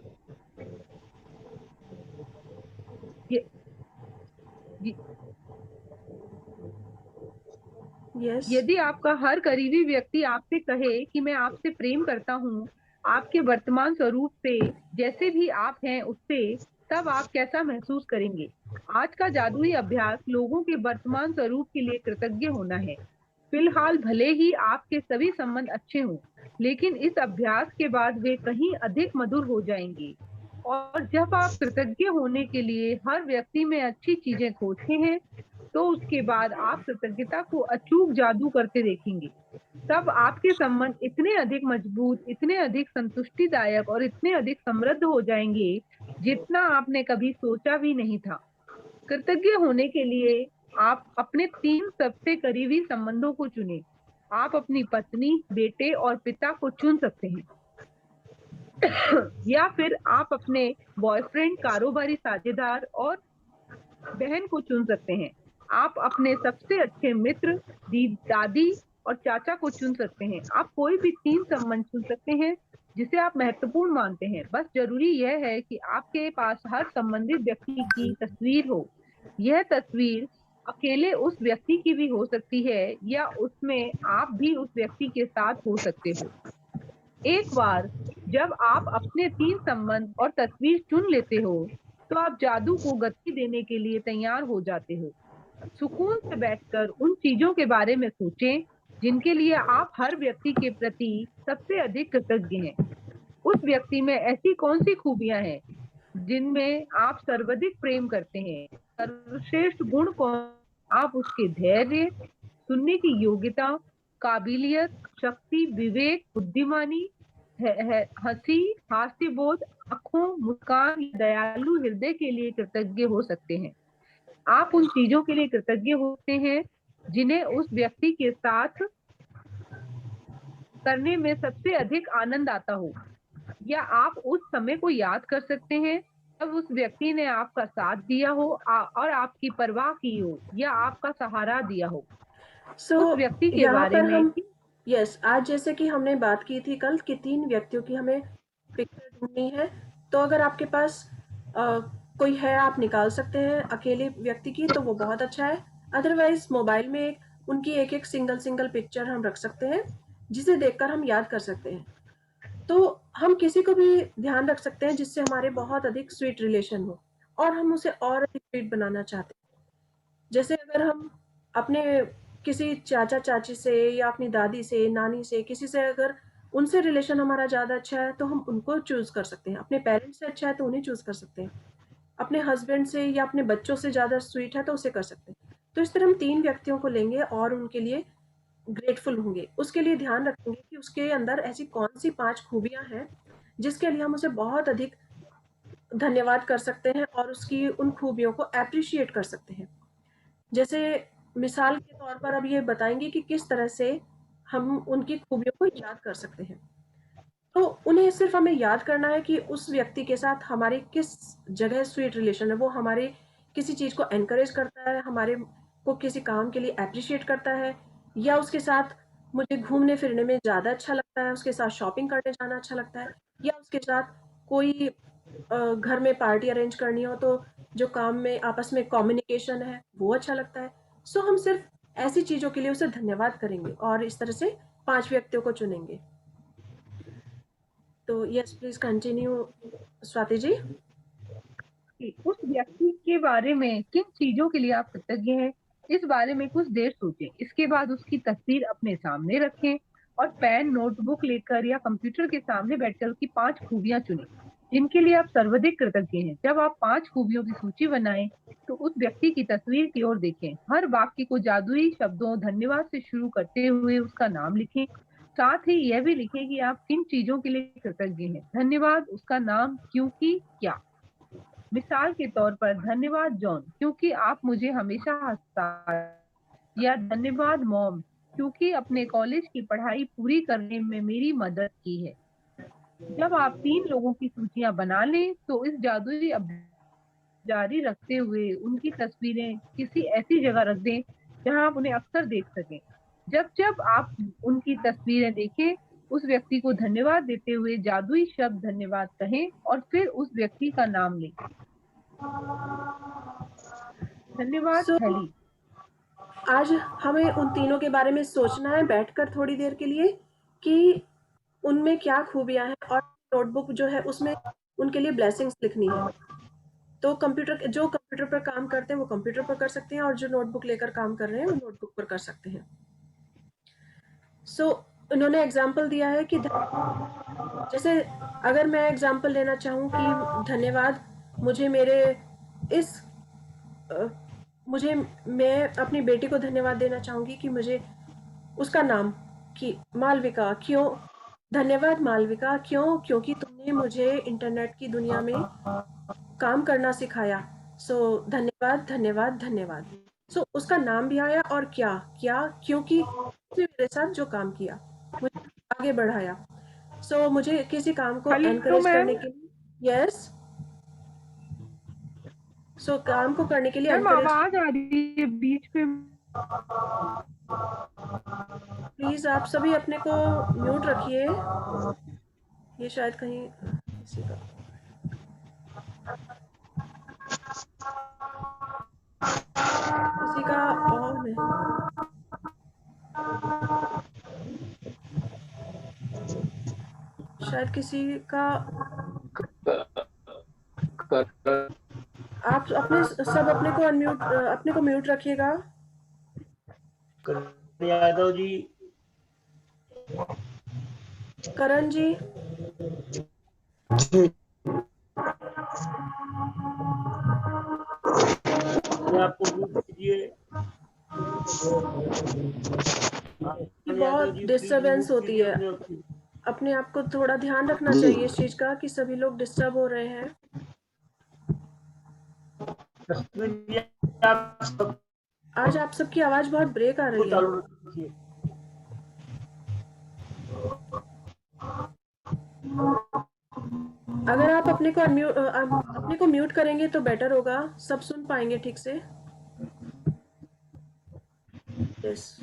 यस। यदि आपका हर करीबी व्यक्ति आपसे कहे कि मैं आपसे प्रेम करता हूँ, आपके वर्तमान स्वरूप से, जैसे भी आप हैं उससे, तब आप कैसा महसूस करेंगे? आज का जादुई अभ्यास लोगों के वर्तमान स्वरूप के लिए कृतज्ञ होना है। फिलहाल भले ही आपके सभी संबंध अच्छे हों, लेकिन इस अभ्यास के बाद वे कहीं अधिक मधुर हो जाएंगे। और जब आप कृतज्ञ होने के लिए हर व्यक्ति में अच्छी चीजें खोजते हैं, तो उसके बाद आप कृतज्ञता को अचूक जादू करते देखेंगे। तब आपके संबंध इतने अधिक मजबूत, इतने अधिक संतुष्टिदायक और इतने अधिक समृद्ध हो जाएंगे जितना आपने कभी सोचा भी नहीं था। कृतज्ञ होने के लिए आप अपने 3 सबसे करीबी संबंधों को चुनें। आप अपनी पत्नी, बेटे और पिता को चुन सकते हैं या फिर आप अपने बॉयफ्रेंड, कारोबारी साझेदार और बहन को चुन सकते हैं। आप अपने सबसे अच्छे मित्र, दादी और चाचा को चुन सकते हैं। आप कोई भी 3 संबंध चुन सकते हैं जिसे आप महत्वपूर्ण मानते हैं। बस जरूरी यह है कि आपके पास हर संबंधित व्यक्ति की तस्वीर हो। यह तस्वीर अकेले उस व्यक्ति की भी हो सकती है या उसमें आप भी उस व्यक्ति के साथ हो सकते हो। एक बार जब आप अपने 3 संबंध और तस्वीर चुन लेते हो, तो आप जादू को गति देने के लिए तैयार हो जाते हो। सुकून से बैठकर उन चीजों के बारे में सोचें जिनके लिए आप हर व्यक्ति के प्रति सबसे अधिक कृतज्ञ हैं। उस व्यक्ति में ऐसी कौन सी खूबियां हैं जिनमें आप सर्वाधिक प्रेम करते हैं? सर्वश्रेष्ठ गुण कौन? आप उसके धैर्य, सुनने की योग्यता, काबिलियत, शक्ति, विवेक, बुद्धिमानी, हंसी, हास्यबोध, आंखों, मुस्कान, दयालु हृदय के लिए कृतज्ञ हो सकते हैं। आप उन चीजों के लिए कृतज्ञ होते हैं जिन्हें उस व्यक्ति के साथ करने में सबसे अधिक आनंद आता हो, या आप उस समय को याद कर सकते हैं जब उस व्यक्ति ने आपका साथ दिया हो और आपकी परवाह की हो या आपका सहारा दिया हो। उस व्यक्ति के यहाँ बारे पर में हम आज जैसे कि हमने बात की थी कल कि 3 व्यक्तियों की हमें पिक्चर ढूंढनी है। तो अगर आपके पास कोई है, आप निकाल सकते हैं अकेले व्यक्ति की, तो वो बहुत अच्छा है। अदरवाइज मोबाइल में उनकी एक सिंगल पिक्चर हम रख सकते हैं जिसे देखकर हम याद कर सकते हैं। तो हम किसी को भी ध्यान रख सकते हैं जिससे हमारे बहुत अधिक स्वीट रिलेशन हो और हम उसे और अधिक स्वीट बनाना चाहते हैं। जैसे अगर हम अपने किसी चाचा चाची से या अपनी दादी से, नानी से, किसी से अगर उनसे रिलेशन हमारा ज़्यादा अच्छा है तो हम उनको चूज़ कर सकते हैं। अपने पेरेंट्स से अच्छा है तो उन्हें चूज़ कर सकते हैं। अपने हस्बैंड से या अपने बच्चों से ज़्यादा स्वीट है तो उसे कर सकते हैं। तो इस तरह हम 3 व्यक्तियों को लेंगे और उनके लिए ग्रेटफुल होंगे। उसके लिए ध्यान रखेंगे कि उसके अंदर ऐसी कौन-सी 5 खूबियाँ हैं जिसके लिए हम उसे बहुत अधिक धन्यवाद कर सकते हैं और उसकी उन खूबियों को एप्रिशिएट कर सकते हैं। जैसे मिसाल के तौर पर अब ये बताएँगे कि किस तरह से हम उनकी खूबियों को याद कर सकते हैं। तो उन्हें सिर्फ़ हमें याद करना है कि उस व्यक्ति के साथ हमारी किस जगह स्वीट रिलेशन है। वो हमारे किसी चीज़ को एनकरेज करता है, हमारे को किसी काम के लिए एप्रिशिएट करता है, या उसके साथ मुझे घूमने-फिरने में ज़्यादा अच्छा लगता है, उसके साथ शॉपिंग करने जाना अच्छा लगता है, या उसके साथ कोई घर में पार्टी अरेंज करनी हो तो जो काम में आपस में कम्युनिकेशन है वो अच्छा लगता है। सो हम सिर्फ़ ऐसी चीज़ों के लिए उसे धन्यवाद करेंगे और इस तरह से 5 व्यक्तियों को चुनेंगे। तो यस प्लीज कंटिन्यू स्वाति जी। उस व्यक्ति के बारे में किन चीजों के लिए आप कृतज्ञ हैं, इस बारे में कुछ देर सोचें। इसके बाद उसकी तस्वीर अपने सामने रखें और पेन, नोटबुक लेकर या कंप्यूटर के सामने बैठकर उसकी 5 खूबियां चुनें जिनके लिए आप सर्वाधिक कृतज्ञ हैं। जब आप 5 खूबियों की सूची बनाएं तो उस व्यक्ति की तस्वीर की ओर देखें। हर वाक्य को जादुई शब्दों धन्यवाद से शुरू करते हुए उसका नाम लिखें। साथ ही यह भी लिखें कि आप किन चीजों के लिए कृतज्ञ हैं। धन्यवाद, उसका नाम, क्योंकि, क्या। मिसाल के तौर पर, धन्यवाद जॉन, क्योंकि आप मुझे हमेशा हंसाते, या धन्यवाद मॉम, क्योंकि अपने कॉलेज की पढ़ाई पूरी करने में मेरी मदद की है। जब आप 3 लोगों की सूचियां बना लें तो इस जादुई अभ्यास जारी रखते हुए उनकी तस्वीरें किसी ऐसी जगह रख दें जहां आप उन्हें अक्सर देख सकें। जब जब आप उनकी तस्वीरें देखें, उस व्यक्ति को धन्यवाद देते हुए जादुई शब्द धन्यवाद कहें और फिर उस व्यक्ति का नाम लें। धन्यवाद So, थैली। आज हमें उन तीनों के बारे में सोचना है बैठकर थोड़ी देर के लिए कि उनमें क्या खूबियां हैं, और नोटबुक जो है उसमें उनके लिए ब्लेसिंग्स लिखनी है। तो जो कंप्यूटर पर काम करते हैं वो कंप्यूटर पर कर सकते हैं, और जो नोटबुक लेकर काम कर रहे हैं वो नोटबुक पर कर सकते हैं। उन्होंने एग्जाम्पल दिया है कि जैसे अगर मैं एग्जाम्पल लेना चाहूँ कि धन्यवाद, मुझे मेरे इस मैं अपनी बेटी को धन्यवाद देना चाहूंगी कि मुझे उसका नाम कि मालविका। क्यों धन्यवाद मालविका? क्योंकि तुमने मुझे इंटरनेट की दुनिया में काम करना सिखाया। धन्यवाद धन्यवाद धन्यवाद। उसका नाम भी आया, और क्योंकि उसने मेरे साथ जो काम किया मुझे आगे बढ़ाया। मुझे किसी काम को हेलो एनकरेज मैम। करने के लिए यस काम को करने के लिए मैम एनकरेज। आवाज आ रही है बीच में। प्लीज आप सभी अपने को म्यूट रखिए। ये शायद कहीं किसी का ऑन है। शायद किसी का। आप अपने को म्यूट रखिएगा। यादव जी, करण जी, आपको म्यूट कीजिए। बहुत डिस्टरबेंस होती है। अपने आप को थोड़ा ध्यान रखना चाहिए इस चीज का कि सभी लोग डिस्टर्ब हो रहे हैं। आज आप सबकी आवाज बहुत ब्रेक आ रही है। अगर आप अपने को म्यूट करेंगे तो बेटर होगा, सब सुन पाएंगे ठीक से। यस।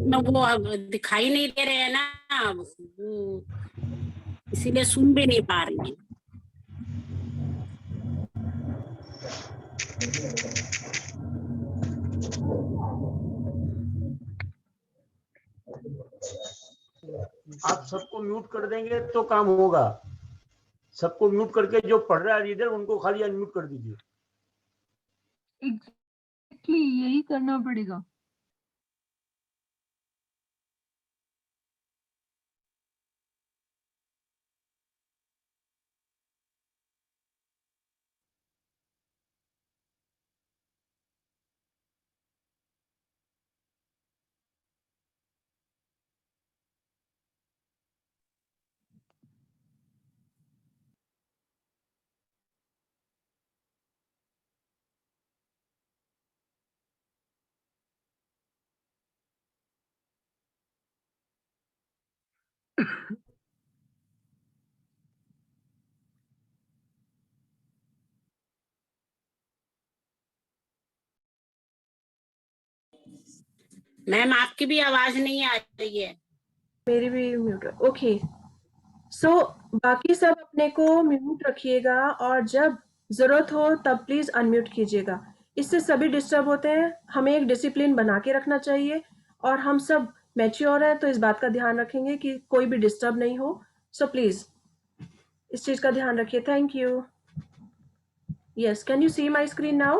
में वो अब दिखाई नहीं दे रहे हैं ना, वो इसीलिए सुन भी नहीं पा रही है। आप सबको म्यूट कर देंगे तो काम होगा। सबको म्यूट करके जो पढ़ रहा है रीडर उनको खाली अनम्यूट कर दीजिए। एग्जैक्टली यही करना पड़ेगा। मैम आपकी भी आवाज नहीं आ रही है। मेरी भी म्यूट। ओके। बाकी सब अपने को म्यूट रखिएगा, और जब जरूरत हो तब प्लीज अनम्यूट कीजिएगा। इससे सभी डिस्टर्ब होते हैं। हमें एक डिसिप्लिन बना के रखना चाहिए, और हम सब मैच्योर हैं तो इस बात का ध्यान रखेंगे कि कोई भी डिस्टर्ब नहीं हो। प्लीज इस चीज का ध्यान रखिए। Thank you. Yes, can you see my screen now?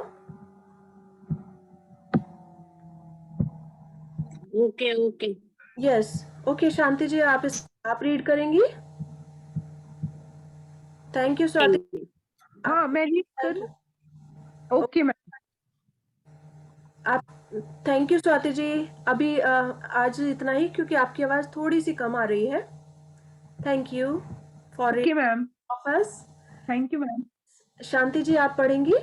Okay okay. Yes. Okay Shanti ji, आप रीड करेंगी? Thank you Swati. हाँ मैं रीड करूं? Okay ma'am. आप थैंक यू स्वाति जी। अभी आज इतना ही, क्योंकि आपकी आवाज थोड़ी सी कम आ रही है। Thank you for okay ma'am, of us. Thank you ma'am. Shanti ji आप पढ़ेंगी?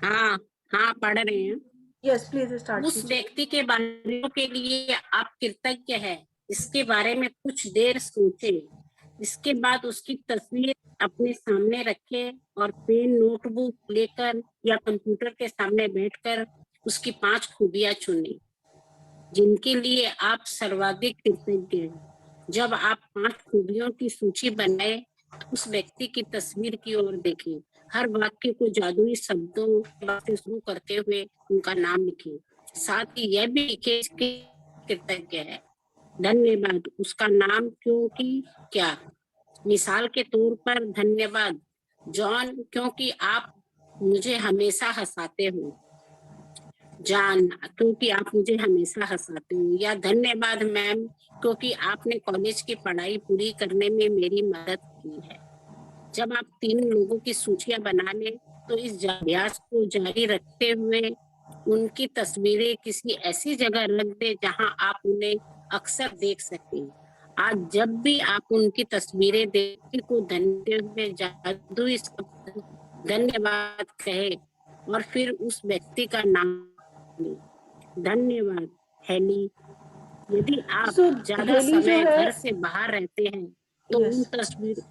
हाँ हाँ, पढ़ रहे हैं। यस प्लीज स्टार्ट उस कीजिए। व्यक्ति के बारे के लिए आप कृतज्ञ है, इसके बारे में कुछ देर सोचें। इसके बाद उसकी तस्वीर अपने सामने रखें और पेन नोटबुक लेकर या कंप्यूटर के सामने बैठकर उसकी 5 खूबियां चुनें जिनके लिए आप सर्वाधिक कृतज्ञ हैं। जब आप 5 खूबियों की सूची बनाए तो उस व्यक्ति की तस्वीर की ओर देखें। हर वाक्य को जादुई शब्दों से शुरू करते हुए उनका नाम लिखें। साथ ही यह भी लिखें कि कृतज्ञ है, धन्यवाद, उसका नाम, क्योंकि क्या। मिसाल के तौर पर, धन्यवाद जॉन, क्योंकि आप मुझे हमेशा हंसाते हो। जान, क्योंकि आप मुझे हमेशा हंसाते हो। या धन्यवाद मैम, क्योंकि आपने कॉलेज की पढ़ाई पूरी करने में मेरी मदद की है। जब आप 3 लोगों की सूचियां बना लें तो इस अभ्यास को जारी रखते हुए उनकी तस्वीरें किसी ऐसी जगह रख दें जहां आप उन्हें अक्सर देख सकें। आज जब भी आप उनकी तस्वीरें देखें को धन्यवाद हुए जादुई शब्द धन्यवाद कहे और फिर उस व्यक्ति का नाम लें। धन्यवाद हेली। यदि आप So, ज्यादा हेली जो समय है, घर से बाहर रहते हैं तो उन यस, तस्वीर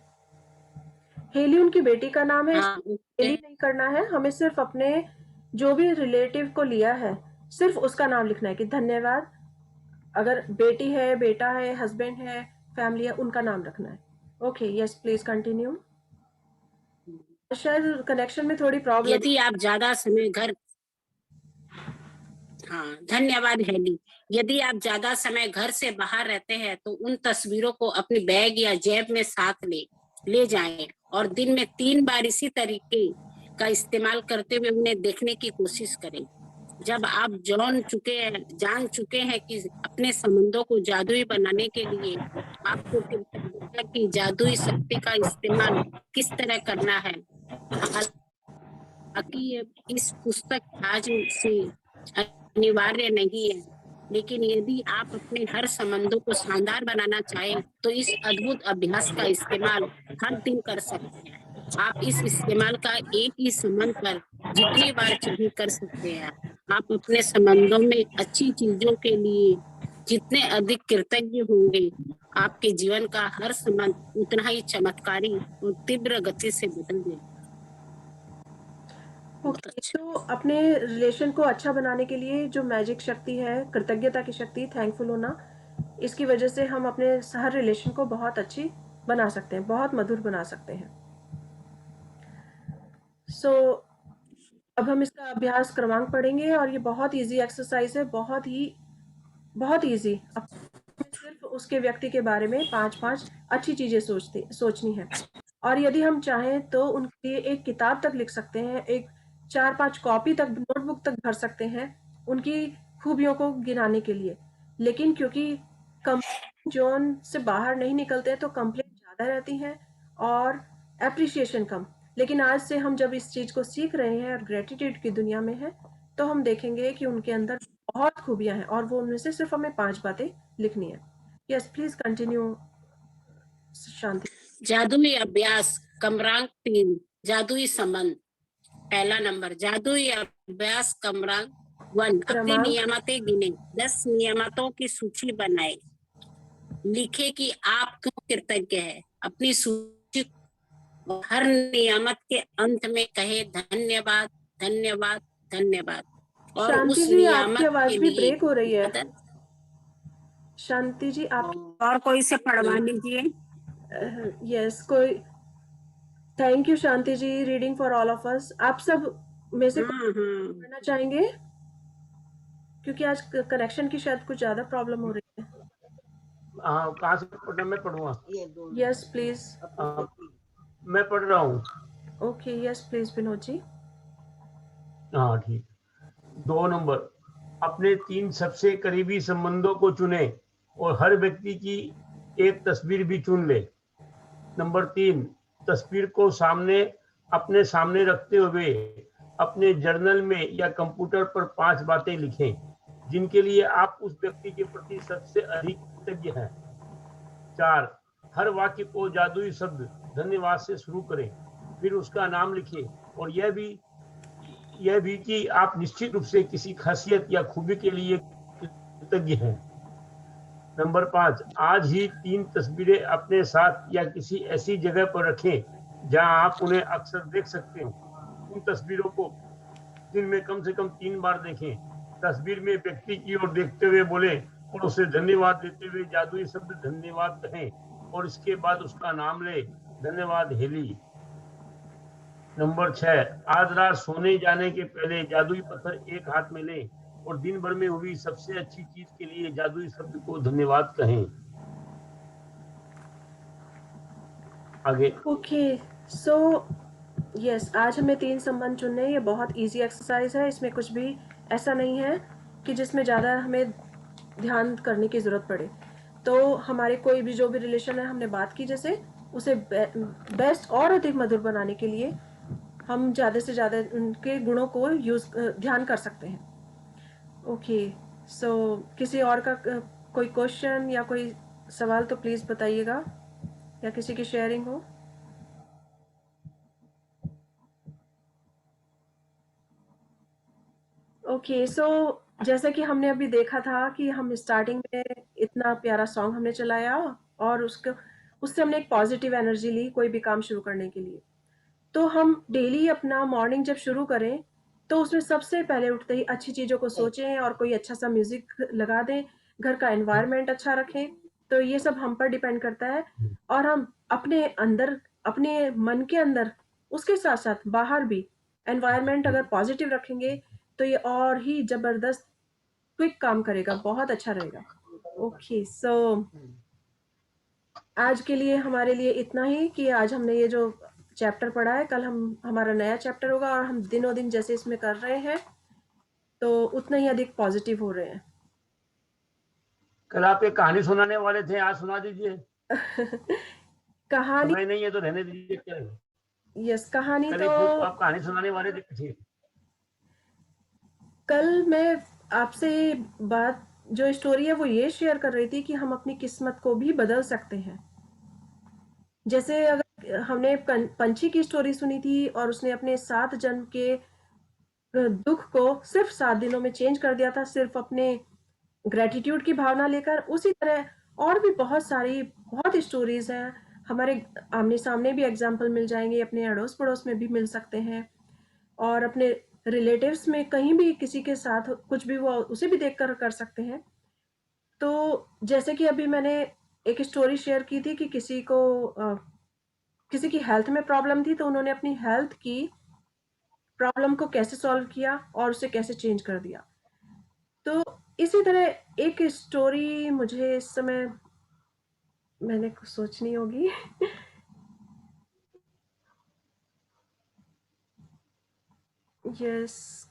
हेली उनकी बेटी का नाम है। हाँ हेली नहीं करना है, हमें सिर्फ अपने जो भी रिलेटिव को लिया है सिर्फ उसका नाम लिखना है कि धन्यवाद। अगर बेटी है, बेटा है, हस्बैंड है, फैमिली है, उनका नाम रखना है। Okay, yes please continue. शायद कनेक्शन में थोड़ी प्रॉब्लम। यदि आप ज्यादा समय घर हाँ, धन्यवाद हेली। यदि आप ज्यादा समय घर से बाहर रहते हैं तो उन तस्वीरों को अपने बैग या जेब में साथ ले जाएं और दिन में 3 बार इसी तरीके का इस्तेमाल करते हुए उन्हें देखने की कोशिश करें। जब आप जान चुके हैं कि अपने संबंधों को जादुई बनाने के लिए आपको कृतज्ञता की जादुई शक्ति का इस्तेमाल किस तरह करना है। हालांकि इस पुस्तक आज से अनिवार्य नहीं है, लेकिन यदि आप अपने हर संबंधों को शानदार बनाना चाहें तो इस अद्भुत अभ्यास का इस्तेमाल हर दिन कर सकते हैं। आप इस इस्तेमाल का एक ही संबंध पर जितनी बार चाहे कर सकते हैं। आप अपने संबंधों में अच्छी चीजों के लिए जितने अधिक कृतज्ञ होंगे, आपके जीवन का हर संबंध उतना ही चमत्कारी और तीव्र गति से बदल जाएगा। तो अपने रिलेशन को अच्छा बनाने के लिए जो मैजिक शक्ति है, कृतज्ञता की शक्ति, थैंकफुल होना, इसकी वजह से हम अपने हर रिलेशन को बहुत अच्छी बना सकते हैं, बहुत मधुर बना सकते हैं। सो अब हम इसका अभ्यास क्रमांक पढ़ेंगे और ये बहुत इजी एक्सरसाइज है, बहुत इजी। सिर्फ उसके व्यक्ति के बारे में 5-5 अच्छी चीजें सोचनी है। और यदि हम चाहें तो उनके एक किताब तक लिख सकते हैं, एक 4-5 कॉपी तक, नोटबुक तक भर सकते हैं उनकी खूबियों को गिनाने के लिए। लेकिन क्योंकि कंप्लेंट जोन से बाहर नहीं निकलते हैं तो कंप्लेंट ज्यादा रहती हैं और एप्रिसिएशन कम। लेकिन आज से हम जब इस चीज को सीख रहे हैं और ग्रेटिट्यूड की दुनिया में है तो हम देखेंगे कि उनके अंदर बहुत खूबियां हैं और वो उनमें से सिर्फ हमें 5 बातें लिखनी है। यस प्लीज कंटिन्यू शांति। जादुई अभ्यास क्रमांक 3, जादुई संबंध। पहला नंबर, जादुई अभ्यास क्रमांक 1, अपनी नियमतें गिने। 10 नियमतों की सूची बनाए। लिखे कि आप क्यों कृतज्ञ है। अपनी सूची हर नियामत के अंत में कहे धन्यवाद, धन्यवाद, धन्यवाद। और शांति उस जी आपकी नियामत आवाज के भी लिए ब्रेक हो रही है। शांति जी आप और कोई से पढ़वा लीजिए। यस कोई। Thank you Shanti ji, reading for all of us. आप सब में से पढ़ना चाहेंगे क्योंकि आज कनेक्शन की शायद कुछ ज्यादा प्रॉब्लम हो रही है। हाँ, कहाँ से पढ़ना? मैं पढ़ूंगा। Yes please. मैं पढ़ रहा हूँ। Okay yes please Vinod ji. हाँ ठीक। 2 नंबर, अपने 3 सबसे करीबी संबंधों को चुने और हर व्यक्ति की एक तस्वीर भी चुन ले। नंबर 3, तस्वीर को अपने सामने रखते हुए अपने जर्नल में या कंप्यूटर पर 5 बातें लिखें जिनके लिए आप उस व्यक्ति के प्रति सबसे अधिक कृतज्ञ हैं। 4, हर वाक्य को जादुई शब्द धन्यवाद से शुरू करें, फिर उसका नाम लिखें और यह भी कि आप निश्चित रूप से किसी खासियत या खूबी के लिए कृतज्ञ हैं। नंबर 5, आज ही 3 तस्वीरें अपने साथ या किसी ऐसी जगह पर रखें जहां आप उन्हें अक्सर देख सकते हो। उन तस्वीरों को दिन में कम से कम 3 बार देखें। तस्वीर में व्यक्ति की ओर देखते हुए बोलें और उसे धन्यवाद देते हुए जादुई शब्द धन्यवाद कहें और इसके बाद उसका नाम ले, धन्यवाद हेली। नंबर 6, आज रात सोने जाने के पहले जादुई पत्थर एक हाथ में लें और दिन भर में हुई सबसे अच्छी चीज के लिए जादुई शब्द को धन्यवाद कहें। आगे। ओके, सो यस, आज हमें 3 संबंध चुनने हैं। ये बहुत इजी एक्सरसाइज है, इसमें कुछ भी ऐसा नहीं है कि जिसमें ज़्यादा हमें ध्यान करने की ज़रूरत पड़े। तो हमारे कोई भी जो भी रिलेशन है, हमने बात की जैसे, उसे बेस्ट और अधिक मधुर बनाने के लिए हम ज़्यादा से ज़्यादा उनके गुणों को ध्यान कर सकते हैं। ओके, सो किसी और का कोई क्वेश्चन या कोई सवाल तो प्लीज़ बताइएगा, या किसी की शेयरिंग हो। ओके, सो जैसे कि हमने अभी देखा था कि हम स्टार्टिंग में इतना प्यारा सॉन्ग हमने चलाया और उससे हमने एक पॉजिटिव एनर्जी ली कोई भी काम शुरू करने के लिए। तो हम डेली अपना मॉर्निंग जब शुरू करें तो उसमें सबसे पहले उठते ही अच्छी चीज़ों को सोचें और कोई अच्छा सा म्यूजिक लगा दें, घर का एनवायरनमेंट अच्छा रखें। तो ये सब हम पर डिपेंड करता है और हम अपने अंदर, अपने मन के अंदर, उसके साथ साथ बाहर भी एनवायरनमेंट अगर पॉजिटिव रखेंगे तो ये और ही जबरदस्त क्विक काम करेगा, बहुत अच्छा रहेगा। ओके, सो आज के लिए हमारे लिए इतना ही कि आज हमने ये जो चैप्टर पढ़ा है, कल हमारा नया चैप्टर होगा और हम दिनों दिन जैसे इसमें कर रहे हैं तो उतना ही अधिक पॉजिटिव हो रहे हैं। कल आप एक कहानी सुनाने वाले थे, आज सुना दीजिए। कहानी समय नहीं है तो रहने दीजिए। क्या यस, कहानी कल तो आप कहानी सुनाने वाले थे। कल मैं आपसे बात जो स्टोरी है वो ये शेयर कर रही थी कि हम अपनी किस्मत को भी बदल सकते हैं। जैसे अगर हमने पंछी की स्टोरी सुनी थी और उसने अपने 7 जन्म के दुख को सिर्फ 7 दिनों में चेंज कर दिया था, सिर्फ अपने ग्रेटिट्यूड की भावना लेकर। उसी तरह और भी बहुत सारी बहुत स्टोरीज हैं, हमारे आमने सामने भी एग्जाम्पल मिल जाएंगे, अपने अड़ोस पड़ोस में भी मिल सकते हैं और अपने रिलेटिव्स में कहीं भी किसी के साथ कुछ भी हुआ उसे भी देखकर कर सकते हैं। तो जैसे कि अभी मैंने एक स्टोरी शेयर की थी कि किसी की हेल्थ में प्रॉब्लम थी, तो उन्होंने अपनी हेल्थ की प्रॉब्लम को कैसे सॉल्व किया और उसे कैसे चेंज कर दिया। तो इसी तरह एक स्टोरी मुझे इस समय मैंने कुछ सोचनी होगी। यस,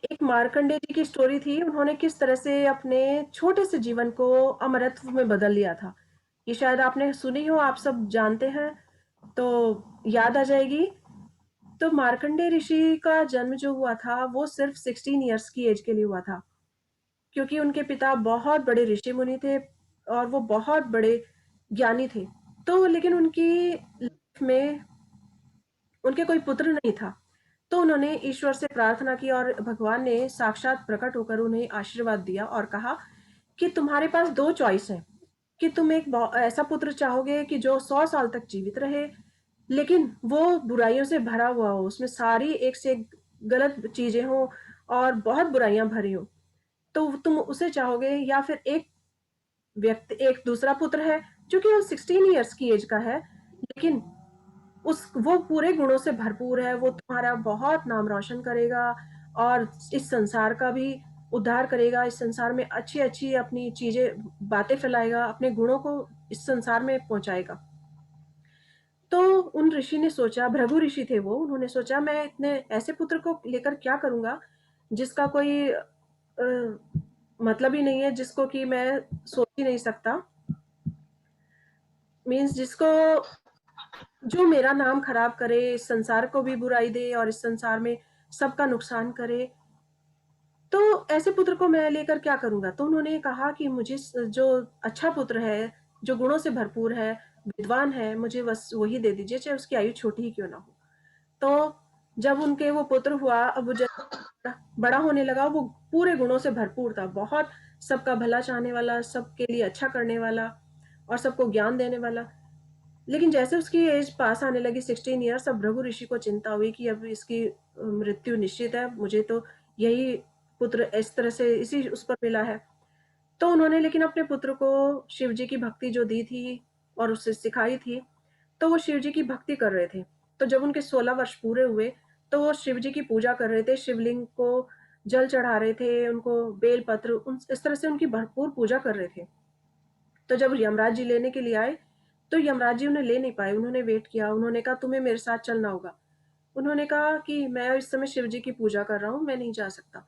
एक मार्कंडे जी की स्टोरी थी। उन्होंने किस तरह से अपने छोटे से जीवन को अमरत्व में बदल लिया था। ये शायद आपने सुनी हो, आप सब जानते हैं तो याद आ जाएगी। तो मार्कंडे ऋषि का जन्म जो हुआ था वो सिर्फ 16 इयर्स की एज के लिए हुआ था, क्योंकि उनके पिता बहुत बड़े ऋषि मुनि थे और वो बहुत बड़े ज्ञानी थे। तो लेकिन उनकी लाइफ में उनके कोई पुत्र नहीं था। तो उन्होंने ईश्वर से प्रार्थना की और भगवान ने साक्षात प्रकट होकर उन्हें आशीर्वाद दिया और कहा कि तुम्हारे पास 2 चॉइस है, कि तुम एक ऐसा पुत्र चाहोगे कि जो 100 साल तक जीवित रहे लेकिन वो बुराइयों से भरा हुआ हो, उसमें सारी एक से एक गलत चीजें हो और बहुत बुराइयां भरी हो, तो तुम उसे चाहोगे। या फिर एक दूसरा पुत्र है जो कि 16 इयर्स की एज का है लेकिन वो पूरे गुणों से भरपूर है, वो तुम्हारा बहुत नाम रोशन करेगा और इस संसार का भी उद्धार करेगा, इस संसार में अच्छी अच्छी अपनी चीजें बातें फैलाएगा, अपने गुणों को इस संसार में पहुंचाएगा। तो उन ऋषि ने सोचा, भृगु ऋषि थे वो, उन्होंने सोचा मैं इतने ऐसे पुत्र को लेकर क्या करूंगा जिसका कोई मतलब ही नहीं है, जिसको कि मैं सोच ही नहीं सकता। मीन्स जिसको जो मेरा नाम खराब करे, इस संसार को भी बुराई दे और इस संसार में सबका नुकसान करे, तो ऐसे पुत्र को मैं लेकर क्या करूंगा। तो उन्होंने कहा कि मुझे जो अच्छा पुत्र है, जो गुणों से भरपूर है, विद्वान है, मुझे बस वही दे दीजिए, चाहे उसकी आयु छोटी ही क्यों ना हो। तो जब उनके वो पुत्र हुआ, अब वो जब बड़ा होने लगा, वो पूरे गुणों से भरपूर था, बहुत सबका भला चाहने वाला, सबके लिए अच्छा करने वाला और सबको ज्ञान देने वाला। लेकिन जैसे उसकी एज पास आने लगी 16 ईयर्स, अब भृगु ऋषि को चिंता हुई कि अब इसकी मृत्यु निश्चित है, मुझे तो यही पुत्र इस तरह से इसी उस पर मिला है। तो उन्होंने लेकिन अपने पुत्र को शिव जी की भक्ति जो दी थी और उसे सिखाई थी, तो वो शिव जी की भक्ति कर रहे थे। तो जब उनके 16 वर्ष पूरे हुए, तो वो शिव जी की पूजा कर रहे थे, शिवलिंग को जल चढ़ा रहे थे, उनको बेलपत्र, इस तरह से उनकी भरपूर पूजा कर रहे थे। तो जब यमराज जी लेने के लिए आए, तो यमराज जी उन्हें ले नहीं पाए, उन्होंने वेट किया, उन्होंने कहा तुम्हें मेरे साथ चलना होगा। उन्होंने कहा कि मैं इस समय शिव जी की पूजा कर रहा हूँ, मैं नहीं जा सकता।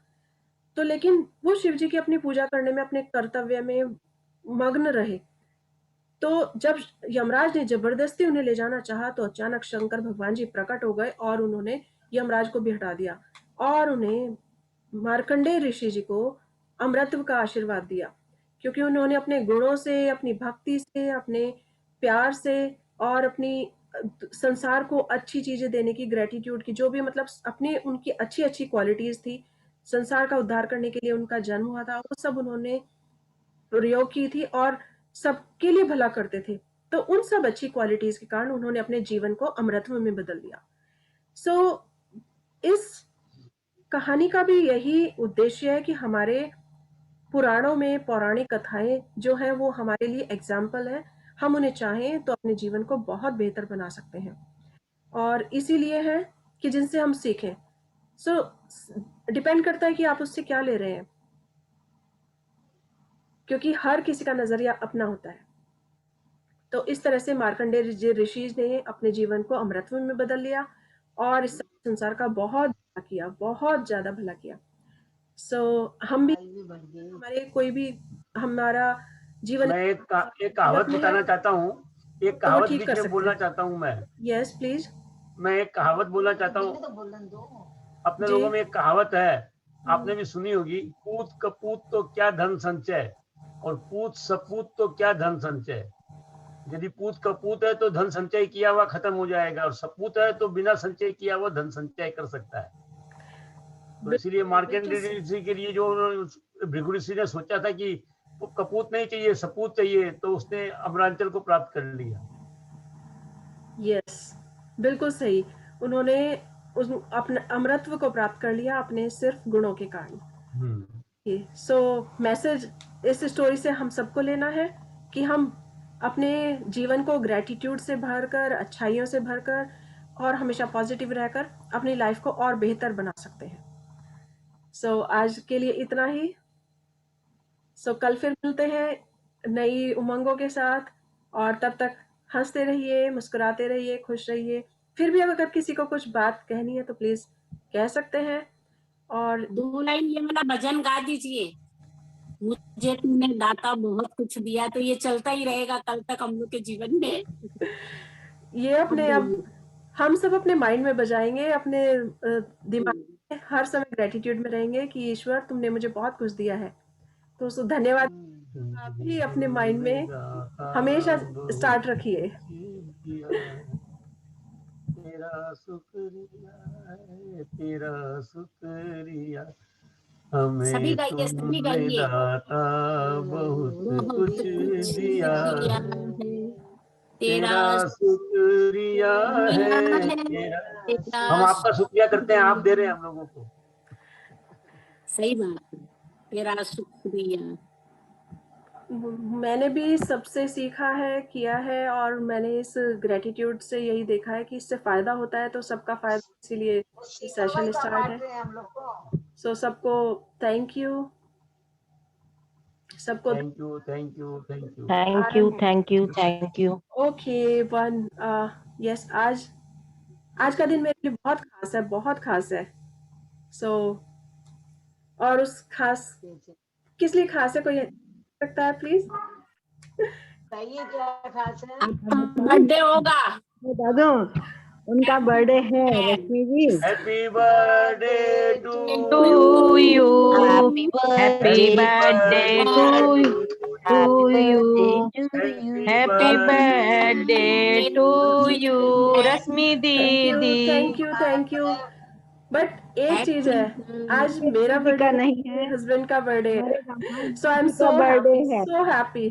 तो लेकिन वो शिव जी की अपनी पूजा करने में, अपने कर्तव्य में मग्न रहे। तो जब यमराज ने जबरदस्ती उन्हें ले जाना चाहा, तो अचानक शंकर भगवान जी प्रकट हो गए और उन्होंने यमराज को भी हटा दिया और उन्हें मार्कंडेय ऋषि जी को अमृतत्व का आशीर्वाद दिया, क्योंकि उन्होंने अपने गुणों से, अपनी भक्ति से, अपने प्यार से और अपनी संसार को अच्छी चीजें देने की, ग्रेटिट्यूड की, जो भी मतलब अपनी उनकी अच्छी अच्छी क्वालिटीज थी, संसार का उद्धार करने के लिए उनका जन्म हुआ था, वो सब उन्होंने प्रयोग की थी और सबके लिए भला करते थे। तो उन सब अच्छी क्वालिटीज के कारण उन्होंने अपने जीवन को अमृतत्व में बदल दिया। सो इस कहानी का भी यही उद्देश्य है कि हमारे पुराणों में पौराणिक कथाएं जो हैं वो हमारे लिए एग्जाम्पल है, हम उन्हें चाहें तो अपने जीवन को बहुत बेहतर बना सकते हैं, और इसीलिए है कि जिनसे हम सीखें। सो डिपेंड करता है कि आप उससे क्या ले रहे हैं, क्योंकि हर किसी का नजरिया अपना होता है। तो इस तरह से मार्कंडेय ऋषि ने अपने जीवन को अमृतत्व में बदल लिया और इस संसार का बहुत भला किया, बहुत ज्यादा भला किया। सो हम भी, हमारे कोई भी हमारा जीवन मैं एक कहावत बताना चाहता हूँ, एक तो वो कहावत ठीक बीच कर में सकते बोलना हैं। चाहता हूँ मैं। Yes please. मैं एक कहावत बोलना चाहता हूँ। अपने जी। लोगों में एक कहावत है, आपने भी सुनी होगी, पूत कपूत तो क्या धन संचय और पूत सपूत तो क्या धन संचय। यदि पूत कपूत है तो धन संचय किया हुआ खत्म हो जाएगा, और सपूत है तो बिना संचय किया हुआ धन संचय कर सकता है। तो इसीलिए मार्कंडेय ऋषि के लिए जो भृगु ऋषि ने सोचा था कि वो कपूत नहीं चाहिए, सपूत चाहिए, तो उसने अमरांचल को प्राप्त कर लिया। यस, बिल्कुल सही। उन्होंने उस अपने अमरत्व को प्राप्त कर लिया अपने सिर्फ गुणों के कारण। सो मैसेज इस स्टोरी से हम सबको लेना है कि हम अपने जीवन को ग्रेटिट्यूड से भरकर, अच्छाइयों से भरकर और हमेशा पॉजिटिव रहकर अपनी लाइफ को और बेहतर बना सकते हैं। सो आज के लिए इतना ही। सो कल फिर मिलते हैं नई उमंगों के साथ, और तब तक हंसते रहिए, मुस्कुराते रहिए, खुश रहिए। फिर भी अगर किसी को कुछ बात कहनी है तो प्लीज कह सकते हैं। और 2 लाइन ये वाला भजन गा दीजिए, मुझे तुमने दाता बहुत कुछ दिया, तो ये चलता ही रहेगा कल तक हम लोग के जीवन में। ये अपने अब हम सब अपने माइंड में बजाएंगे, अपने दिमाग में हर समय ग्रेटिट्यूड में रहेंगे कि ईश्वर तुमने मुझे बहुत कुछ दिया है। तो धन्यवाद आप भी अपने माइंड में हमेशा स्टार्ट रखिए। तेरा शुक्रिया है, तेरा शुक्रिया, हमें तुमने दाता बहुत कुछ दिया है, तेरा शुक्रिया है, तेरा। हम आपका शुक्रिया करते हैं, आप दे रहे हैं हम लोगों को। सही बात है, तेरा शुक्रिया। मैंने भी सबसे सीखा है, किया है, और मैंने इस ग्रेटिट्यूड से यही देखा है कि इससे फायदा होता है तो सबका फायदा, इसीलिए सेशन स्टार्ट है। सो सबको थैंक यू, सबको thank you, thank you, thank you, thank you, thank you, thank you. Okay one yes, आज का दिन मेरे लिए बहुत खास है, बहुत खास है। सो और उस खास किस लिए खास है, कोई सकता है प्लीज? बताइए क्या खास है? आपका बर्थडे होगा। बता दो, उनका बर्थडे है Rashmi ji. Happy birthday to to you, Happy happy birthday to you, happy birthday to you Rashmi दीदी। Thank you. बट एक चीज है, आज मेरा दीदी का बर्थडे नहीं मेरे है, हस्बैंड का बर्थडे है, हमारे दामाद सो आई एम जी का बर्थडे है। So happy.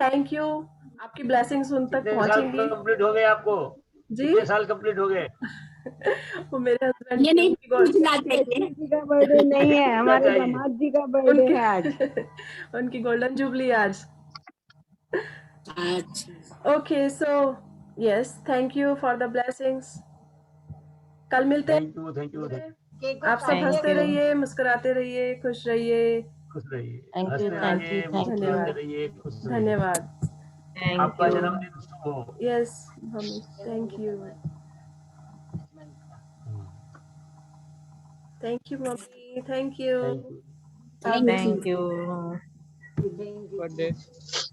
Thank you. आपकी ब्लेसिंग्स उन तक कितने साल पहुंचेंगी। कंप्लीट हो गए आपको? जी कितने साल कंप्लीट हो गए? वो मेरे हस्बैंड ये की नहीं उनकी गोल्ड पूछना चाहिए। रश्मि जी का बर्थडे नहीं है, हमारे चाहिए। दामाद जी का बर्थडे उनकी है आज। उनकी गोल्डन जुबली आज। अच्छा, okay so yes, thank you for the blessings. कल मिलते हैं। थैंक यू केक आप सब Thank हंसते you. रहिए, मुस्कुराते रहिए, खुश रहिए। खुश रहिए, Thank you. हंसते Thank रहिए, you. Thank you. मुस्कुराते रहिए, खुश रहिए। धन्यवाद। थैंक आपका यू। जन्मदिन शुभ हो। Yes mummy, thank you. Thank you mummy, thank you. Thank you. Thank thank you. You.